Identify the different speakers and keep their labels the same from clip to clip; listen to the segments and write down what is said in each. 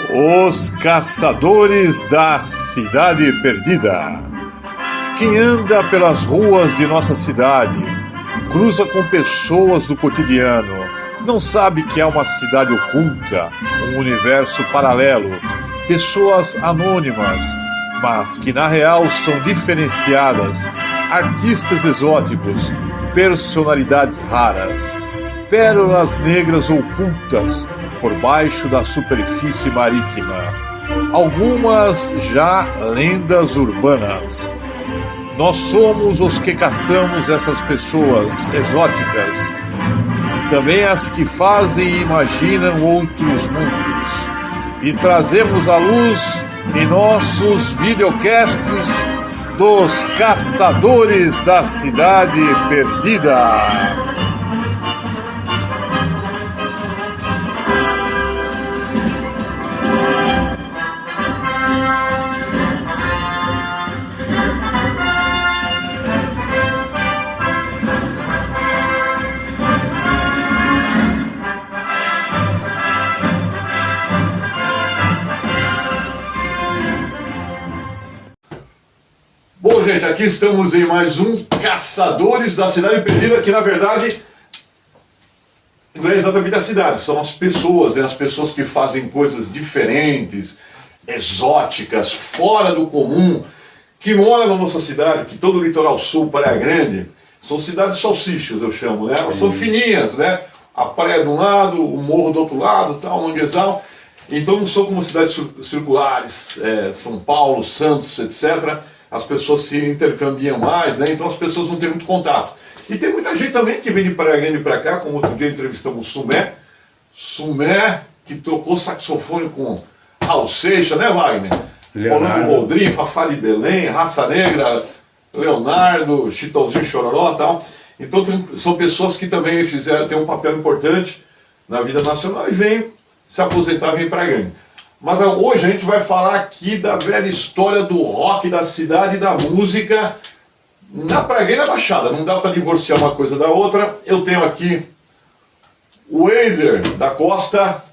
Speaker 1: Os Caçadores da Cidade Perdida. Quem anda pelas ruas de nossa cidade, cruza com pessoas do cotidiano, não sabe que é uma cidade oculta, um universo paralelo, pessoas anônimas, mas que na real são diferenciadas, artistas exóticos, personalidades raras, pérolas negras ocultas por baixo da superfície marítima, algumas já lendas urbanas. Nós somos os que caçamos essas pessoas exóticas, também as que fazem e imaginam outros mundos, e trazemos à luz em nossos videocasts dos Caçadores da Cidade Perdida.
Speaker 2: Bom, gente, aqui estamos em mais um Caçadores da Cidade Perdida, que na verdade não é exatamente a cidade, são as pessoas, né? As pessoas que fazem coisas diferentes, exóticas, fora do comum, que moram na nossa cidade, que todo o litoral sul, Praia Grande, são cidades salsichas, eu chamo, né? Elas são fininhas, né? A praia de um lado, o morro do outro lado, tal, manguezal. Então não são como cidades circulares, São Paulo, Santos, etc. As pessoas se intercambiam mais, né? Então as pessoas não têm muito contato. E tem muita gente também que vem de Praia Grande para cá, como outro dia entrevistamos Sumé, que tocou saxofone com Raul Seixas, né, Wagner? Rolando Boldrin, Fafá de Belém, Raça Negra, Leonardo, Chitãozinho Chororó e tal. Então são pessoas que também têm um papel importante na vida nacional e vêm se aposentar, vêm para Praia Grande. Mas hoje a gente vai falar aqui da velha história do rock da cidade e da música na Praia Grande e na Baixada. Não dá para divorciar uma coisa da outra. Eu tenho aqui o Eider da Costa.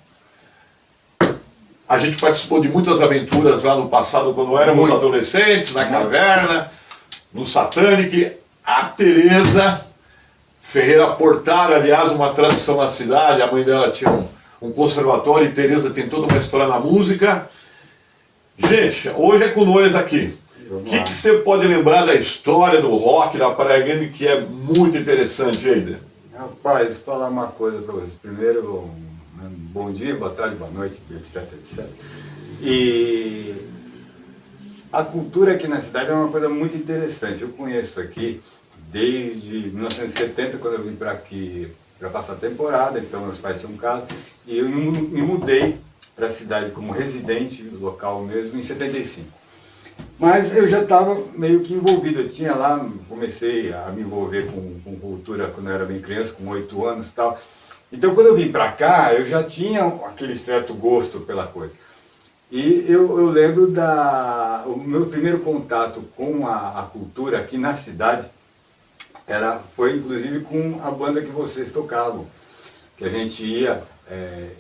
Speaker 2: A gente participou de muitas aventuras lá no passado, quando éramos adolescentes, na Caverna, no Satanic. A Tereza Ferreira Portara, aliás, uma tradição na cidade. A mãe dela tinha um conservatório, e Tereza tem toda uma história na música. Gente, hoje é com nós aqui. O que você pode lembrar da história do rock da Praia Grande que é muito interessante, Eider?
Speaker 3: Rapaz, vou falar uma coisa para vocês. Primeiro, bom dia, boa tarde, boa noite, etc, etc. E a cultura aqui na cidade é uma coisa muito interessante. Eu conheço aqui desde 1970, quando eu vim para aqui para passar temporada, então meus pais tinham casa, e eu me mudei para a cidade como residente local mesmo em 75. Mas eu já estava meio que envolvido, eu tinha lá, comecei a me envolver com cultura quando eu era bem criança, com 8 anos e tal. Então quando eu vim para cá, eu já tinha aquele certo gosto pela coisa. E eu lembro o meu primeiro contato com a cultura aqui na cidade, foi inclusive com a banda que vocês tocavam, que a gente ia,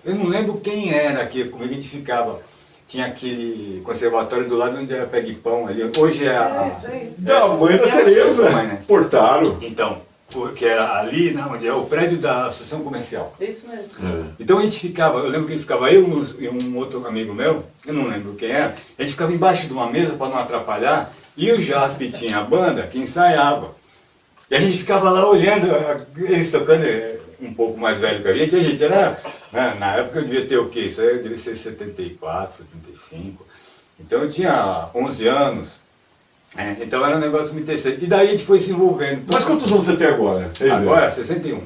Speaker 3: eu não lembro quem era que comigo a gente ficava, tinha aquele conservatório do lado onde era Pegue Pão ali, hoje é a
Speaker 2: mãe da Tereza,
Speaker 3: né?
Speaker 2: Portaro.
Speaker 3: Então, porque era ali, onde é o prédio da Associação Comercial.
Speaker 4: Isso mesmo.
Speaker 3: Então a gente ficava, eu lembro que a gente ficava, eu e um outro amigo meu, eu não lembro quem era, a gente ficava embaixo de uma mesa para não atrapalhar, e o Jaspe tinha a banda que ensaiava. E a gente ficava lá olhando, eles tocando, um pouco mais velho que a gente era, né, na época eu devia ter o quê? Isso aí devia ser 74, 75. Então eu tinha 11 anos, então era um negócio muito interessante. E daí a gente foi se envolvendo.
Speaker 2: Mas quantos anos você tem agora?
Speaker 3: Agora, 61.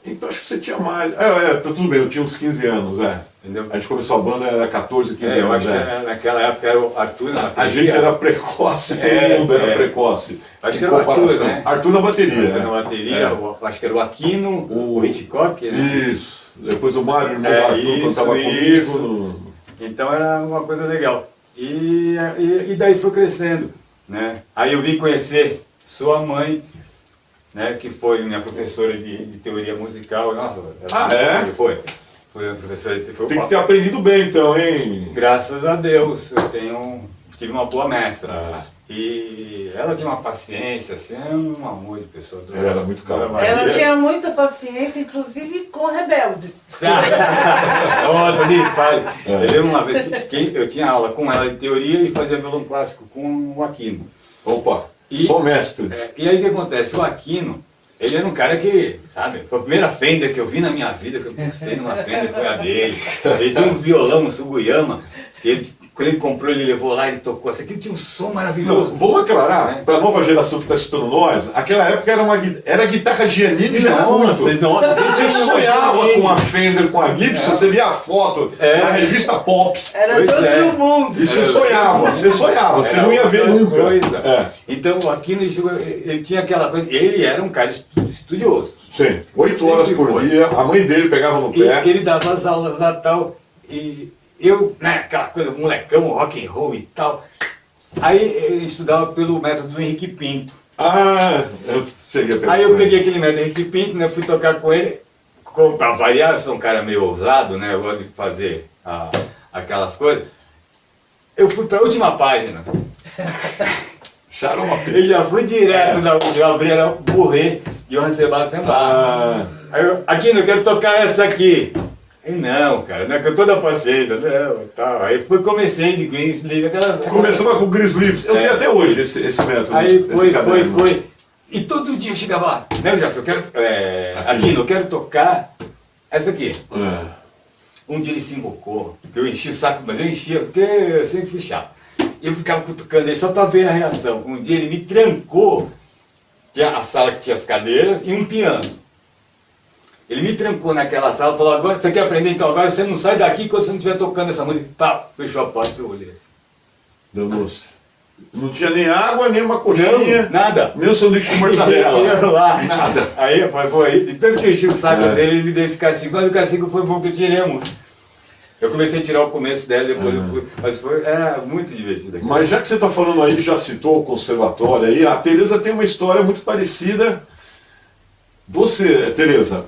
Speaker 2: Então acho que você tinha mais. Tá tudo bem, eu tinha uns 15 anos,
Speaker 3: Entendeu?
Speaker 2: A gente começou a banda, era 14, 15 anos.
Speaker 3: Eu acho que naquela época era o Arthur na bateria.
Speaker 2: A gente era precoce, todo mundo era precoce.
Speaker 3: Acho que era o Arthur, né?
Speaker 2: Arthur na bateria.
Speaker 3: Arthur na bateria, acho que era o Aquino, o Hitchcock, né?
Speaker 2: Isso. Depois o Mário, irmão do Arthur, cantava comigo.
Speaker 3: Então era uma coisa legal. E daí foi crescendo, né? Aí eu vim conhecer sua mãe, né, que foi minha professora de teoria musical. Nossa,
Speaker 2: Foi?
Speaker 3: Foi a professora, foi
Speaker 2: Tem que ter aprendido bem então, hein?
Speaker 3: Graças a Deus, tive uma boa mestra.
Speaker 2: Ah.
Speaker 3: E ela tinha uma paciência, assim, um amor de pessoa.
Speaker 2: Ela era muito calma.
Speaker 4: Ela tinha muita paciência, inclusive com rebeldes.
Speaker 3: Nossa, nem fale. Eu lembro uma vez que eu tinha aula com ela de teoria e fazia violão clássico com o Aquino.
Speaker 2: Opa, só mestres.
Speaker 3: E aí o que acontece? O Aquino, ele era um cara que, sabe, foi a primeira Fender que eu vi na minha vida, que eu gostei numa Fender, foi a dele. Ele tinha um violão, um Sugiyama, quando ele comprou, ele levou lá e tocou. Isso aqui tinha um som maravilhoso.
Speaker 2: Não, vamos aclarar, para a nova geração que está escutando nós, aquela época era guitarra Giannini, já era muito.
Speaker 3: Nossa,
Speaker 2: Você sonhava com a Fender, com a Gibson, você via a foto na revista Pop.
Speaker 4: Era de outro mundo.
Speaker 2: E você sonhava, você não ia ver nunca.
Speaker 3: Então o Aquino, ele tinha aquela coisa, ele era um cara estudioso.
Speaker 2: Sim, 8 horas por dia, a mãe dele pegava no pé.
Speaker 3: E ele dava as aulas lá e tal, e eu, né, aquela coisa, molecão, rock and roll e tal. Aí ele estudava pelo método do Henrique Pinto.
Speaker 2: Eu cheguei a pegar.
Speaker 3: Aí eu peguei aquele método do Henrique Pinto, né, fui tocar com ele, pra variar, eu sou um cara meio ousado, né, eu gosto de fazer aquelas coisas. Eu fui pra última página.
Speaker 2: Xarope.
Speaker 3: Eu já fui direto na última, eu abri, era o Burré de Johann Sebastian Bach. Aí eu, Aquino, eu quero tocar essa aqui. Aí, não, cara, não é com toda a paciência, não, tal. Aí comecei de Greensleeve, aquelas...
Speaker 2: Começava com o Greensleeve, eu tenho até hoje esse método.
Speaker 3: Aí foi. E todo dia eu chegava lá, né, Jasper, eu quero, Aquino, eu quero tocar essa aqui. Um dia ele se invocou, que eu enchi o saco, mas eu enchia, porque eu sempre fui chato. Eu ficava cutucando ele só para ver a reação. Um dia ele me trancou, tinha a sala que tinha as cadeiras e um piano. Ele me trancou naquela sala e falou, agora você quer aprender? Então agora você não sai daqui quando você não estiver tocando essa música. Pá, fechou a porta e eu olhei.
Speaker 2: Danou-se. Não tinha nem água, nem uma coxinha.
Speaker 3: Não, nada.
Speaker 2: Nem o sanduíche de mortadela.
Speaker 3: Lá, nada. Aí, foi, de tanto que eu enchi o saco dele, ele me deu esse castigo. Mas o castigo foi bom que eu tirei a música. Eu comecei a tirar o começo dela, depois eu fui. Mas foi muito divertido aqui.
Speaker 2: Mas já que você está falando aí, já citou o conservatório aí, a Tereza tem uma história muito parecida. Você, Tereza,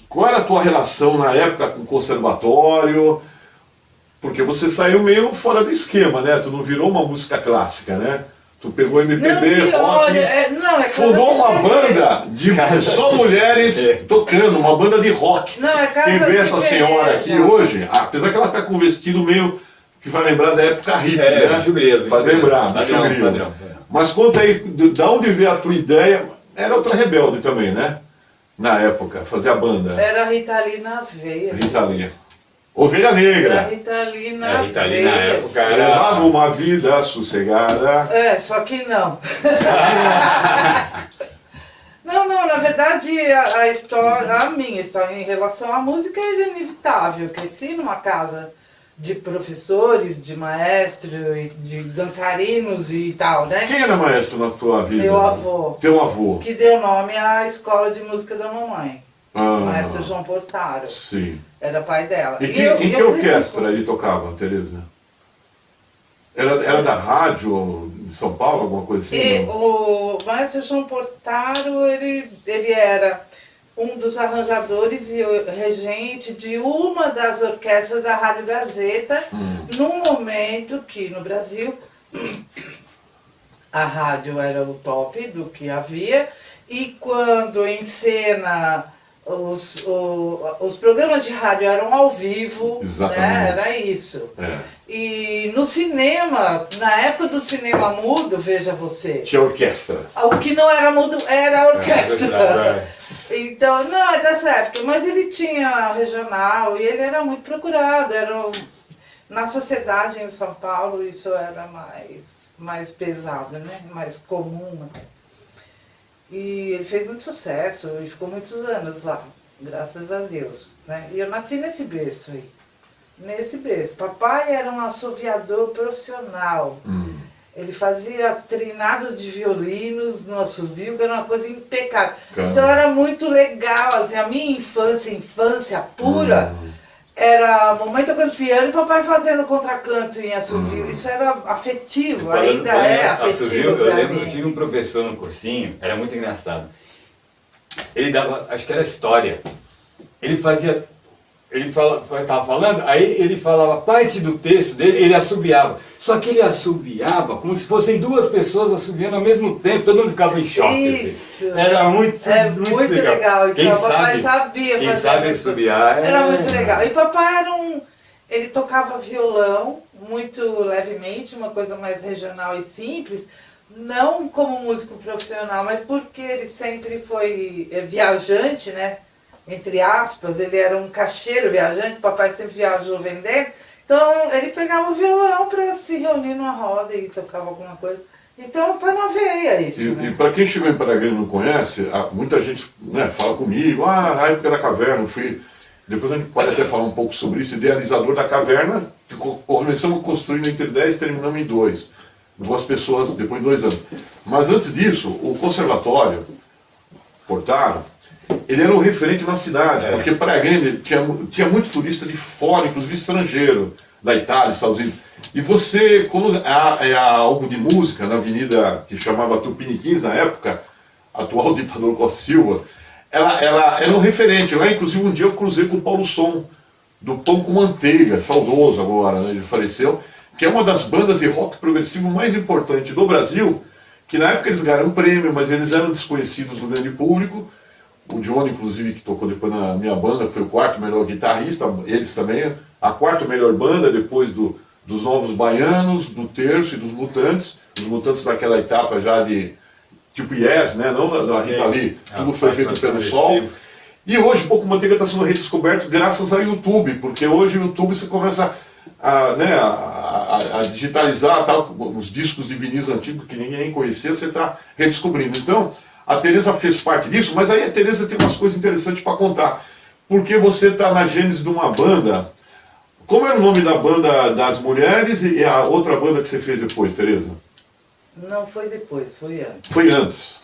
Speaker 2: qual era a tua relação na época com o conservatório? Porque você saiu meio fora do esquema, né? Tu não virou uma música clássica, né? Tu pegou MPB, rock, fundou uma banda de só mulheres tocando, uma banda de rock. Quem vê essa senhora aqui hoje, apesar que ela tá com um vestido meio que vai lembrar da época hippie, né?
Speaker 3: Bicho grilo.
Speaker 2: Vai lembrar, bicho grilo.
Speaker 3: Padrão.
Speaker 2: Mas conta aí, de onde veio a tua ideia? Era outra rebelde também, né? Na época, fazer a banda.
Speaker 4: Era a Ritalina Veia.
Speaker 2: Ritalina. Ovelha Negra.
Speaker 4: A Ritalina
Speaker 3: na
Speaker 4: Veia.
Speaker 3: época era...
Speaker 2: Levava uma vida sossegada.
Speaker 4: Só que não. Não, na verdade a minha história em relação à música é inevitável. Eu cresci numa casa de professores, de maestros, de dançarinos e tal, né?
Speaker 2: Quem era maestro na tua vida?
Speaker 4: Meu avô.
Speaker 2: Teu avô.
Speaker 4: Que deu nome à escola de música da mamãe.
Speaker 2: Ah,
Speaker 4: O maestro João Portaro.
Speaker 2: Sim.
Speaker 4: Era pai dela.
Speaker 2: Em que orquestra ele tocava, Tereza? Era da rádio de São Paulo, alguma coisa assim?
Speaker 4: E o maestro João Portaro, ele era um dos arranjadores e regente de uma das orquestras da Rádio Gazeta, num momento que no Brasil a rádio era o top do que havia, e quando em cena os programas de rádio eram ao vivo, né? Era isso. E no cinema, na época do cinema mudo, veja você.
Speaker 2: Tinha orquestra.
Speaker 4: O que não era mudo era a orquestra. Então, não, é dessa época. Mas ele tinha regional e ele era muito procurado. Na sociedade em São Paulo isso era mais pesado, né? Mais comum. E ele fez muito sucesso e ficou muitos anos lá, graças a Deus, né? E eu nasci nesse berço aí, nesse berço. Papai era um assoviador profissional. Ele fazia treinados de violinos no assovio, que era uma coisa impecável. Então era muito legal, assim, a minha infância pura, era mamãe tocando piano e papai fazendo contracanto em assovio. Isso era afetivo, ainda é afetivo.
Speaker 3: Eu lembro que eu tive um professor no cursinho, era muito engraçado. Ele dava, acho que era história. Ele fazia, ele estava falando, aí ele falava parte do texto dele, ele assobiava. Só que ele assobiava como se fossem duas pessoas assobiando ao mesmo tempo, todo mundo ficava em choque.
Speaker 4: Isso.
Speaker 3: Assim. Era muito
Speaker 4: legal.
Speaker 3: Quem
Speaker 4: Então,
Speaker 3: sabe,
Speaker 4: papai sabia
Speaker 3: quem
Speaker 4: fazer
Speaker 3: sabe
Speaker 4: isso.
Speaker 3: assobiar.
Speaker 4: Era muito legal. E papai ele tocava violão muito levemente, uma coisa mais regional e simples, não como músico profissional, mas porque ele sempre foi viajante, né? Entre aspas, ele era um caixeiro viajante, papai sempre viajou vendendo, então ele pegava o violão para se reunir numa roda e tocava alguma coisa. Então tá na veia isso.
Speaker 2: E para quem chegou em Praia Grande e não conhece, muita gente, né, fala comigo, a época da caverna, eu fui. Depois a gente pode até falar um pouco sobre isso, idealizador da caverna, que começamos construindo entre 10 e terminamos em 2. 2 pessoas depois de 2 anos. Mas antes disso, o conservatório, Portaro, ele era um referente na cidade, porque Praia Grande tinha muito turista de fora, inclusive estrangeiro, da Itália, Estados Unidos. E você, quando há algo de música na avenida que chamava Tupiniquins na época, atual ditador Costa Silva, ela era um referente. Lá, inclusive, um dia eu cruzei com o Paulo Som, do Pão com Manteiga, saudoso agora, né, ele faleceu, que é uma das bandas de rock progressivo mais importantes do Brasil, que na época eles ganharam um prêmio, mas eles eram desconhecidos no grande público. O Johnny, inclusive, que tocou depois na minha banda, foi o 4º melhor guitarrista, eles também, a 4ª melhor banda, depois dos Novos Baianos, do Terço e dos Mutantes. Os Mutantes daquela etapa já de tipo Yes, né? Não da Rita Lee, tudo foi feito pelo Sol. E hoje o Pão com Manteiga está sendo redescoberto graças ao YouTube, porque hoje o YouTube você começa a digitalizar os discos de vinis antigos que ninguém nem conhecia, você está redescobrindo. Então, a Tereza fez parte disso, mas aí a Tereza tem umas coisas interessantes para contar. Porque você está na gênese de uma banda. Como era o nome da banda das mulheres e a outra banda que você fez depois, Tereza?
Speaker 4: Não foi depois, foi antes.
Speaker 2: Foi antes.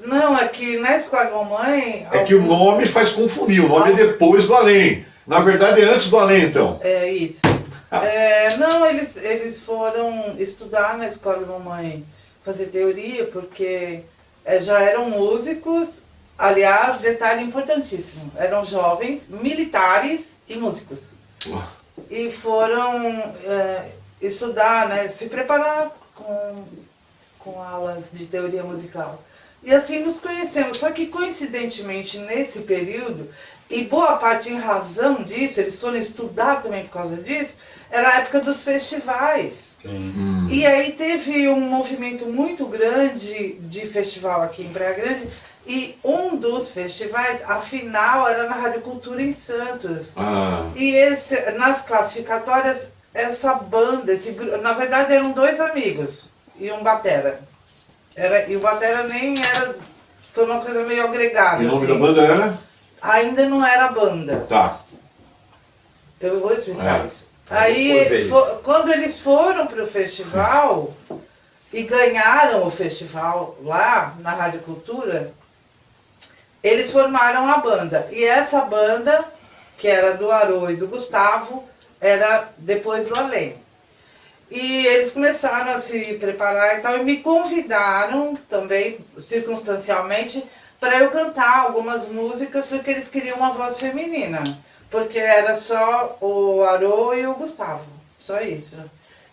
Speaker 4: Não, é que na Escola da Mamãe...
Speaker 2: É que o nome faz confundir, o nome é depois do Além. Na verdade é antes do Além, então.
Speaker 4: É isso. Não, eles foram estudar na Escola da Mamãe, fazer teoria, porque já eram músicos. Aliás, detalhe importantíssimo, eram jovens, militares e músicos. E foram estudar, né, se preparar com aulas de teoria musical. E assim nos conhecemos, só que coincidentemente nesse período, e boa parte em razão disso, eles foram estudar também por causa disso, era a época dos festivais.
Speaker 3: Sim.
Speaker 4: E aí teve um movimento muito grande de festival aqui em Praia Grande, e um dos festivais, a final, era na Rádio Cultura em Santos. E nas classificatórias, essa banda, na verdade eram 2 amigos e um batera. E o batera nem era, foi uma coisa meio agregada.
Speaker 2: E o nome
Speaker 4: assim.
Speaker 2: da banda era?
Speaker 4: Ainda não era banda.
Speaker 2: Tá.
Speaker 4: Eu vou explicar isso. Aí, quando eles foram para o festival e ganharam o festival lá na Rádio Cultura, eles formaram a banda. E essa banda, que era do Arô e do Gustavo, era depois do Além. E eles começaram a se preparar e tal, e me convidaram também, circunstancialmente, para eu cantar algumas músicas, porque eles queriam uma voz feminina. Porque era só o Arô e o Gustavo, só isso.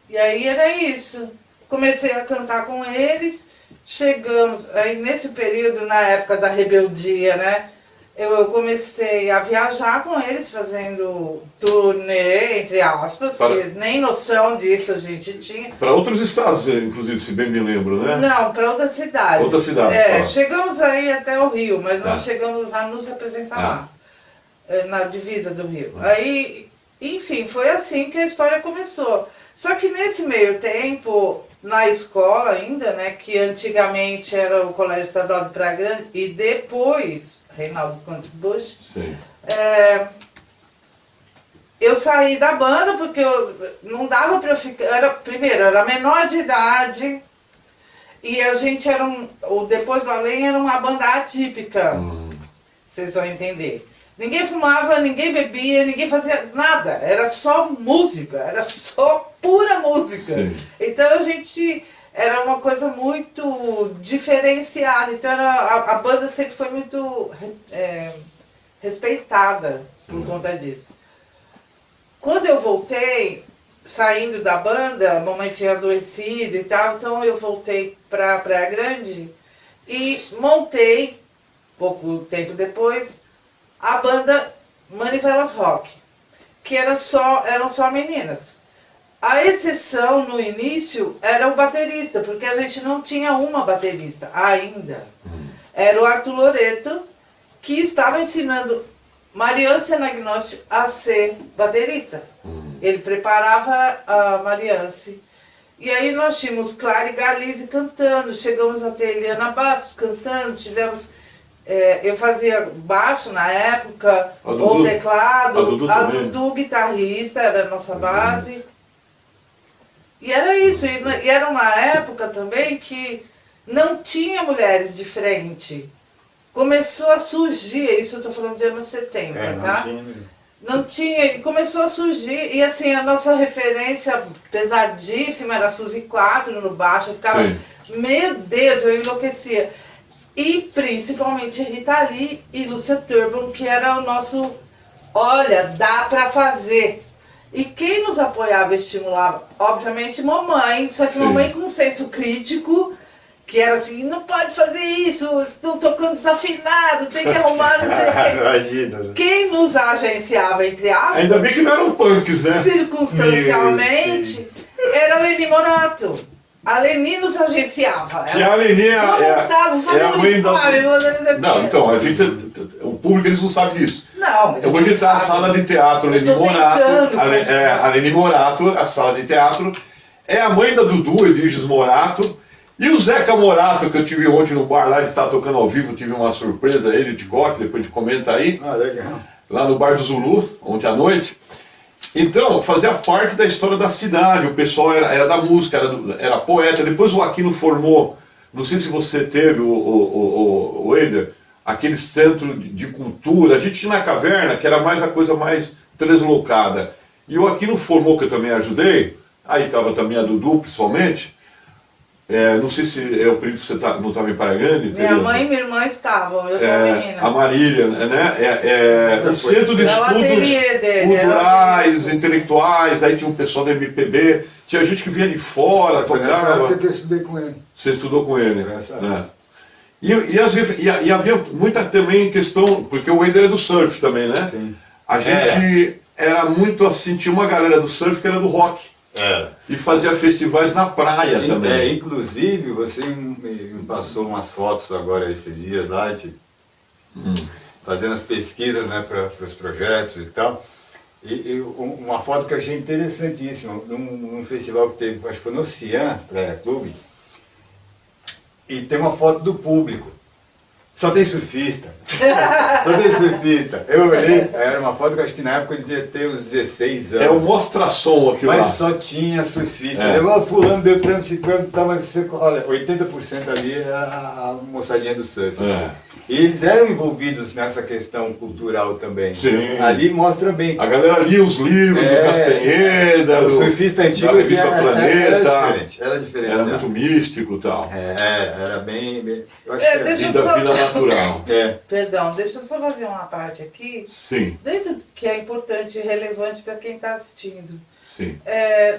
Speaker 4: E aí era isso. Comecei a cantar com eles, chegamos, aí nesse período, na época da rebeldia, né? Eu comecei a viajar com eles, fazendo turnê, entre aspas, porque nem noção disso a gente tinha.
Speaker 2: Para outros estados, inclusive, se bem me lembro, né?
Speaker 4: Não, para outras cidades.
Speaker 2: Outras cidades.
Speaker 4: Chegamos aí até o Rio, mas não chegamos a nos representar lá, na divisa do Rio. Aí, enfim, foi assim que a história começou. Só que nesse meio tempo, na escola ainda, né, que antigamente era o Colégio Estadual de Praia Grande, e depois Reinaldo Campos Bush.
Speaker 2: Sim.
Speaker 4: Eu saí da banda porque não dava para eu ficar. Primeiro, era menor de idade e a gente era o Depois do Além era uma banda atípica. Vocês vão entender. Ninguém fumava, ninguém bebia, ninguém fazia nada. Era só música, era só pura música.
Speaker 2: Sim.
Speaker 4: Então a gente. Era uma coisa muito diferenciada. Então a banda sempre foi muito respeitada por conta disso. Quando eu voltei, saindo da banda, a mamãe tinha adoecido e tal, então eu voltei para Praia Grande e montei, pouco tempo depois, a banda Manivelas Rock, que eram só meninas. A exceção no início era o baterista, porque a gente não tinha uma baterista ainda. Era o Arthur Loreto, que estava ensinando Mariane Senagnosti a ser baterista. Ele preparava a Mariance. E aí nós tínhamos Clara e Galize cantando, chegamos a ter Eliana Bastos cantando, tivemos... eu fazia baixo na época, ou teclado, a Dudu guitarrista, era a nossa base. E era isso, e era uma época também que não tinha mulheres de frente. Começou a surgir, isso eu estou falando de anos 70, tá? Não tinha, e começou a surgir, e assim, a nossa referência pesadíssima era a Suzy 4 no baixo, eu ficava, meu Deus, eu enlouquecia. E principalmente Rita Lee e Lúcia Turban, que era o nosso, olha, dá pra fazer. E quem nos apoiava e estimulava? Obviamente mamãe, só que mamãe com um senso crítico, que era assim, não pode fazer isso, estão tocando desafinado, tem que arrumar, não sei o quê.
Speaker 3: Imagina.
Speaker 4: Quem nos agenciava, entre aspas,
Speaker 2: Ainda bem que não eram punks, né?
Speaker 4: circunstancialmente, era a Leni Morato. A Leni nos agenciava.
Speaker 2: Que a Leni é a mãe da...
Speaker 4: Não,
Speaker 2: então, a gente, o público eles não sabe disso.
Speaker 4: Não,
Speaker 2: Eu vou digitar a sala de teatro Leni Morato. A Leni Morato, a sala de teatro, é a mãe da Dudu, Edviges Morato. E o Zeca Morato, que eu tive ontem no bar lá, ele estava tocando ao vivo, tive uma surpresa ele de coque, depois a gente comenta aí.
Speaker 3: Ah, legal.
Speaker 2: Lá no Bar do Zulu, ontem à noite. Então, fazia parte da história da cidade, o pessoal era da música, era poeta. Depois o Aquino formou, não sei se você teve, o Eider, aquele centro de cultura. A gente tinha na caverna, que era mais a coisa mais translocada. E o Aquino formou, que eu também ajudei, aí estava também a Dudu, principalmente. Não sei se é o período que você não estava em Praia Grande.
Speaker 4: Minha mãe e minha irmã estavam, eu com meninas.
Speaker 2: A Marília, né? O centro de estudos culturais, intelectuais, aí tinha um pessoal da MPB, tinha gente que vinha de fora,
Speaker 3: Nessa
Speaker 2: tocava.
Speaker 3: época que eu estudei com ele.
Speaker 2: Você estudou com ele,
Speaker 3: Nessa
Speaker 2: né? E havia muita também questão, porque o Wender é do surf também, né?
Speaker 3: Sim.
Speaker 2: A gente era muito assim, tinha uma galera do surf que era do rock. E fazia festivais na praia também.
Speaker 3: Inclusive, você me passou umas fotos agora esses dias lá, fazendo as pesquisas, né, para os projetos e tal. E uma foto que eu achei interessantíssima, num festival que teve, acho que foi no Cian, Praia Clube, e tem uma foto do público. Só tem surfista. Só tem surfista. Eu olhei, era uma foto que eu acho que na época eu devia ter uns 16 anos.
Speaker 2: É um mostra-som aqui lá.
Speaker 3: Mas só tinha surfista. Levou fulano, Beltrano, Ciclano, tava, olha, 80% ali era a moçadinha do surf. E eles eram envolvidos nessa questão cultural também.
Speaker 2: Sim.
Speaker 3: Ali mostra bem.
Speaker 2: A galera lia os livros do Castanheda,
Speaker 3: o surfista antigo
Speaker 2: da revista Planeta.
Speaker 3: Era diferente.
Speaker 2: Era muito místico e tal.
Speaker 3: Era bem... Eu acho que
Speaker 2: vida natural.
Speaker 4: Perdão, deixa eu só fazer uma parte aqui.
Speaker 2: Sim.
Speaker 4: Dentro que é importante e relevante para quem está assistindo.
Speaker 2: Sim.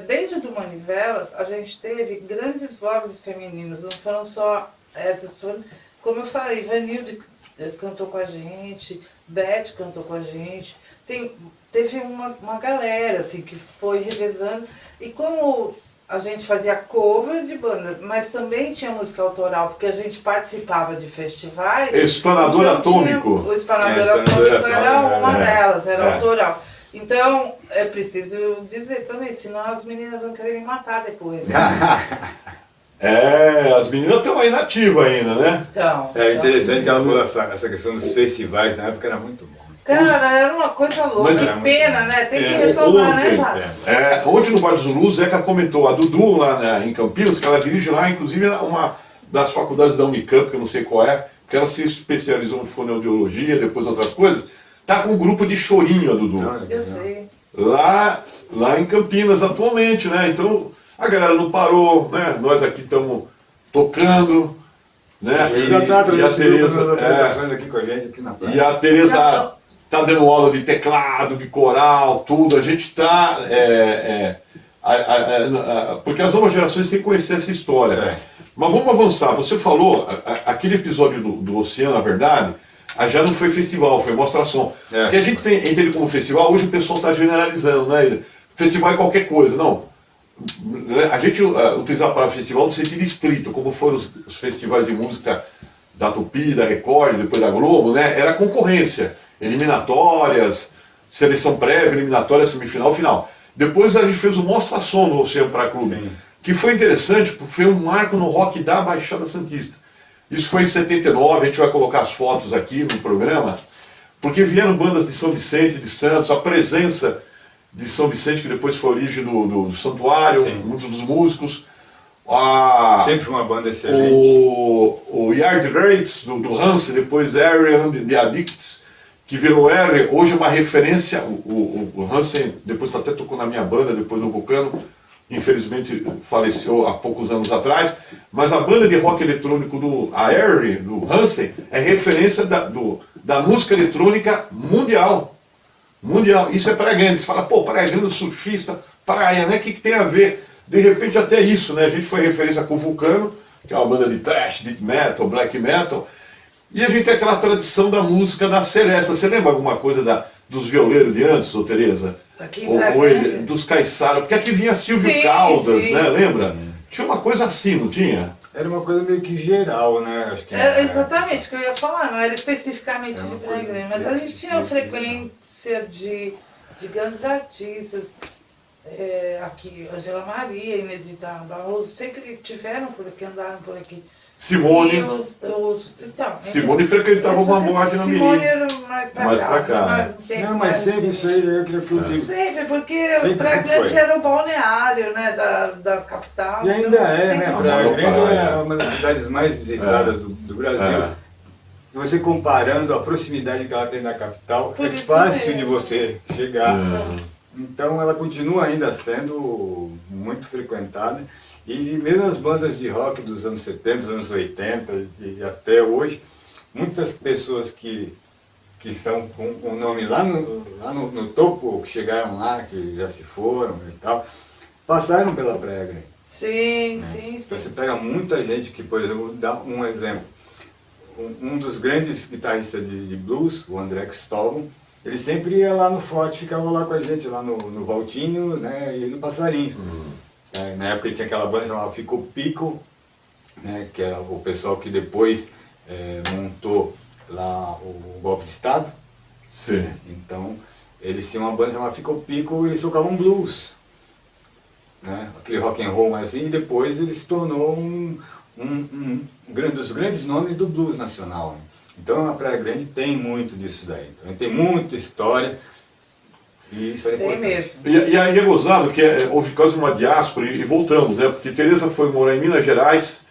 Speaker 4: Dentro do Manivelas, a gente teve grandes vozes femininas, não foram só essas, como eu falei, Vanilde cantou com a gente, Beth cantou com a gente, teve uma galera assim, que foi revezando, e como a gente fazia cover de banda, mas também tinha música autoral, porque a gente participava de festivais.
Speaker 2: Explanador Atômico.
Speaker 4: O Explanador Atômico era uma delas, era autoral. Então, é preciso dizer também, senão as meninas vão querer me matar depois.
Speaker 2: As meninas estão aí nativas ainda, né?
Speaker 4: Então,
Speaker 3: interessante que ela falou essa questão dos festivais, na época era muito bom.
Speaker 4: Cara, era uma coisa louca, que pena, né? Tem que retomar, né, Jasper?
Speaker 2: Ontem no Bar do Zulu, o Zeca comentou, a Dudu lá em Campinas, que ela dirige lá, inclusive uma das faculdades da Unicamp, que eu não sei qual é, porque ela se especializou em fonoaudiologia, depois outras coisas, tá com um grupo de chorinho, a Dudu.
Speaker 4: Eu sei.
Speaker 2: Lá em Campinas, atualmente, né? Então, a galera não parou, né? Nós aqui estamos tocando, né?
Speaker 3: Ainda está fazendo as apresentações aqui com a gente, aqui na praia.
Speaker 2: E a Tereza... tá dando aula de teclado, de coral, tudo. A gente está... porque as novas gerações têm que conhecer essa história. Mas vamos avançar. Você falou, aquele episódio do Oceano, na verdade, já não foi festival, foi mostração. Porque a gente entende como festival, hoje o pessoal está generalizando, né? Festival é qualquer coisa, não. A gente utiliza a palavra festival no sentido estrito, como foram os festivais de música da Tupi, da Record, depois da Globo, né? Era concorrência, eliminatórias, seleção prévia, eliminatória, semifinal, final. Depois a gente fez o Mostra Som no Oceano Praia Clube, que foi interessante, porque foi um marco no rock da Baixada Santista. Isso foi em 79, a gente vai colocar as fotos aqui no programa, porque vieram bandas de São Vicente, de Santos, a presença de São Vicente, que depois foi a origem do Santuário, muitos dos músicos.
Speaker 3: Sempre uma banda excelente.
Speaker 2: O Yard Greats, do Hansen, depois Harry and the Addicts, que virou R, hoje é uma referência. O Hansen depois até tocou na minha banda, depois do Vulcano, infelizmente faleceu há poucos anos atrás, mas a banda de rock eletrônico a Harry, do Hansen, é referência da música eletrônica mundial. Mundial. Isso é Praia Grande. Você fala, pô, Praia Grande, surfista, praia, né? O que tem a ver? De repente até isso, né? A gente foi referência com o Vulcano, que é uma banda de thrash, death metal, black metal, e a gente tem aquela tradição da música da Seresta. Você lembra alguma coisa dos violeiros de antes, ô Tereza?
Speaker 4: Aqui em Praia
Speaker 2: Dos caiçaras, porque aqui vinha Silvio Caldas, né? Lembra? Tinha uma coisa assim, não tinha?
Speaker 3: Era uma coisa meio que geral, né? Acho que
Speaker 4: era exatamente o que eu ia falar, não era especificamente de Praia Grande, mas a gente tinha frequência de grandes artistas, aqui, Angela Maria, Inesita Barroso, sempre tiveram por aqui, andaram por aqui.
Speaker 2: Simone. Simone frequentava uma boate na Mirim.
Speaker 4: Simone era mais pra cá.
Speaker 3: Não, mas sempre isso aí eu digo.
Speaker 4: Sempre, porque Praia Grande era o balneário, né, da capital.
Speaker 3: E ainda né? Praia Grande é uma das cidades mais visitadas do Brasil. E você comparando a proximidade que ela tem da capital, é fácil de você chegar. Então ela continua ainda sendo muito frequentada. E mesmo as bandas de rock dos anos 70, dos anos 80 e até hoje, muitas pessoas que estão com o nome lá no topo, que chegaram lá, que já se foram e tal, passaram pela Praia Grande.
Speaker 4: Sim.
Speaker 3: Então você pega muita gente que, por exemplo, dá um exemplo. Um dos grandes guitarristas de blues, o André Cristóvão, ele sempre ia lá no Forte, ficava lá com a gente, lá no Valtinho, né, e no Passarinho. Na época tinha aquela banda chamada Fico Pico, né, que era o pessoal que depois montou lá o Golpe de Estado.
Speaker 2: Sim.
Speaker 3: Então, eles tinham uma banda chamada Fico Pico e eles tocavam blues. Né, aquele rock and roll mais assim, e depois ele se tornou um dos grandes nomes do blues nacional. Né? Então a Praia Grande tem muito disso daí. Então, tem muita história. E isso é importante.
Speaker 4: Mesmo.
Speaker 2: E aí é gozado que houve quase uma diáspora e voltamos, né? Porque Tereza foi morar em Minas Gerais,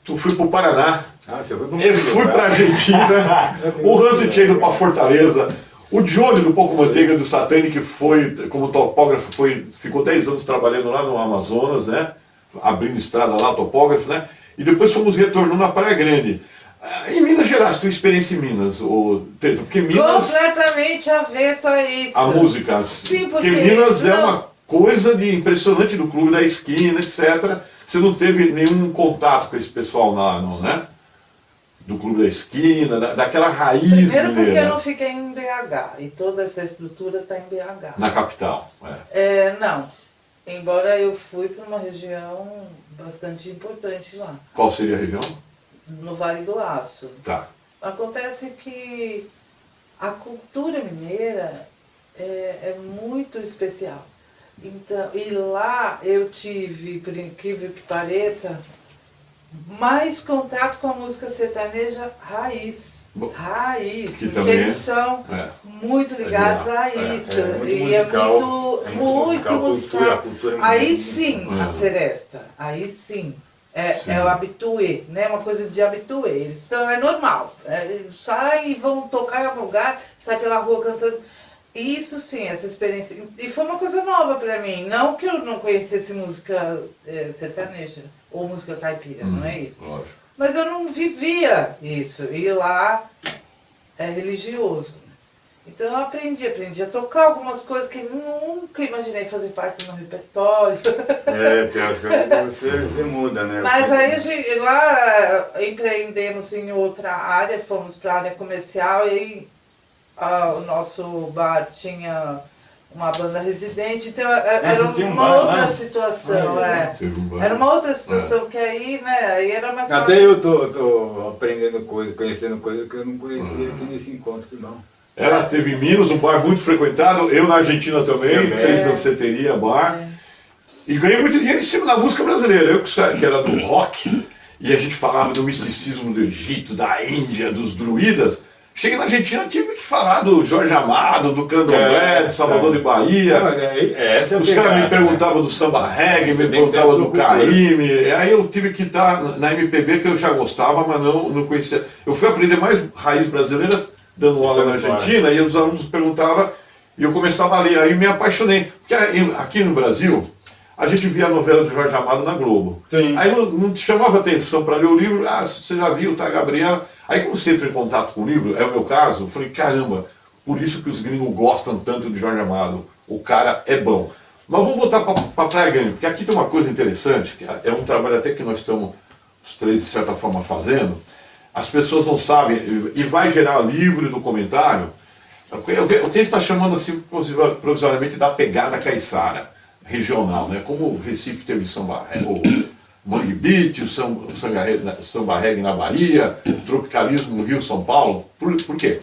Speaker 2: tu foi pro Paraná,
Speaker 3: você foi pro
Speaker 2: eu fui pra Argentina, o Hansi tinha ido pra Fortaleza, o Johnny do Pouco Manteiga do Satani, que foi como topógrafo, ficou 10 anos trabalhando lá no Amazonas, né? Abrindo estrada lá, topógrafo, né? E depois fomos retornando à Praia Grande. Em Minas Gerais, tua experiência em Minas, Teresa, porque Minas...
Speaker 4: Completamente avessa a isso.
Speaker 2: A música.
Speaker 4: Sim,
Speaker 2: porque Minas é uma coisa impressionante do clube da esquina, etc. Você não teve nenhum contato com esse pessoal lá, não, né? Do clube da esquina, daquela raiz
Speaker 4: Primeiro
Speaker 2: mineira.
Speaker 4: porque eu não fiquei em BH, e toda essa estrutura está em BH.
Speaker 2: Na capital,
Speaker 4: não. Embora eu fui para uma região bastante importante lá.
Speaker 2: Qual seria a região?
Speaker 4: No Vale do Aço.
Speaker 2: Tá.
Speaker 4: Acontece que a cultura mineira é muito especial. Então, e lá eu tive, por incrível que pareça, mais contato com a música sertaneja raiz.
Speaker 2: Que
Speaker 4: porque eles são muito ligados a isso. Muito musical. Aí sim, a seresta. Aí sim. É o habitué, né? Uma coisa de habitué. Eles são, é normal. Eles saem e vão tocar em algum lugar, saem pela rua cantando. Isso sim, essa experiência. E foi uma coisa nova pra mim. Não que eu não conhecesse música sertaneja ou música caipira, não é isso.
Speaker 2: Lógico.
Speaker 4: Mas eu não vivia isso. E lá é religioso. Então eu aprendi a tocar algumas coisas que nunca imaginei fazer parte do meu repertório.
Speaker 3: Tem as coisas que você muda, né?
Speaker 4: Mas aí lá empreendemos em outra área, fomos para a área comercial e o nosso bar tinha uma banda residente, então era uma outra situação. Era uma outra situação que aí, né, aí era mais fácil.
Speaker 3: Até eu tô aprendendo coisas, conhecendo coisas que eu não conhecia aqui nesse encontro que não.
Speaker 2: Ela teve em Minas, um bar muito frequentado, eu na Argentina também, três danceteria, bar. E ganhei muito dinheiro em cima da música brasileira. Eu que era do rock, e a gente falava do misticismo do Egito, da Índia, dos druidas. Cheguei na Argentina, tive que falar do Jorge Amado, do Candomblé, de Salvador de Bahia. Os caras me perguntavam do samba reggae, me perguntavam do Caymmi. Aí eu tive que estar na MPB, que eu já gostava, mas não conhecia. Eu fui aprender mais raiz brasileira dando aula na Argentina, e os alunos perguntavam, e eu começava a ler. Aí me apaixonei. Porque aqui no Brasil, a gente via a novela de Jorge Amado na Globo.
Speaker 3: Sim.
Speaker 2: Aí não te chamava atenção para ler o livro. Você já viu, tá, Gabriela? Aí quando você entra em contato com o livro, é o meu caso, eu falei, caramba, por isso que os gringos gostam tanto de Jorge Amado. O cara é bom. Mas vamos voltar para Praia Grande, porque aqui tem uma coisa interessante, que é um trabalho até que nós estamos, os três, de certa forma, fazendo. As pessoas não sabem, e vai gerar livro e documentário, o que a gente está chamando assim, provisoriamente, da pegada caiçara regional, né? Como o Recife teve samba, o Mangue Beat, o samba reggae na Bahia, o tropicalismo no Rio, São Paulo. Por quê?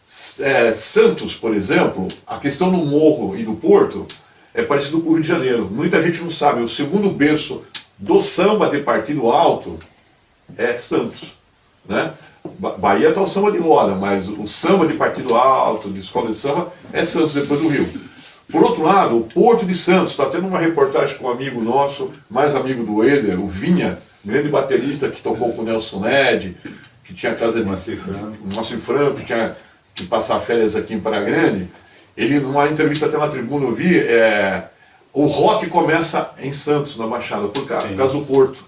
Speaker 2: Santos, por exemplo, a questão do morro e do porto é parecido com o Rio de Janeiro. Muita gente não sabe, o segundo berço do samba de partido alto é Santos, né? Bahia está o samba de roda, mas o samba de partido alto, de escola de samba, é Santos, depois do Rio. Por outro lado, o Porto de Santos, está tendo uma reportagem com um amigo nosso, mais amigo do Eder, o Vinha, grande baterista que tocou com o Nelson Ned, que tinha casa de Moacir Franco, que tinha que passar férias aqui em Praia Grande. Ele, numa entrevista até na tribuna, eu vi, o rock começa em Santos, na Baixada, por causa do Porto.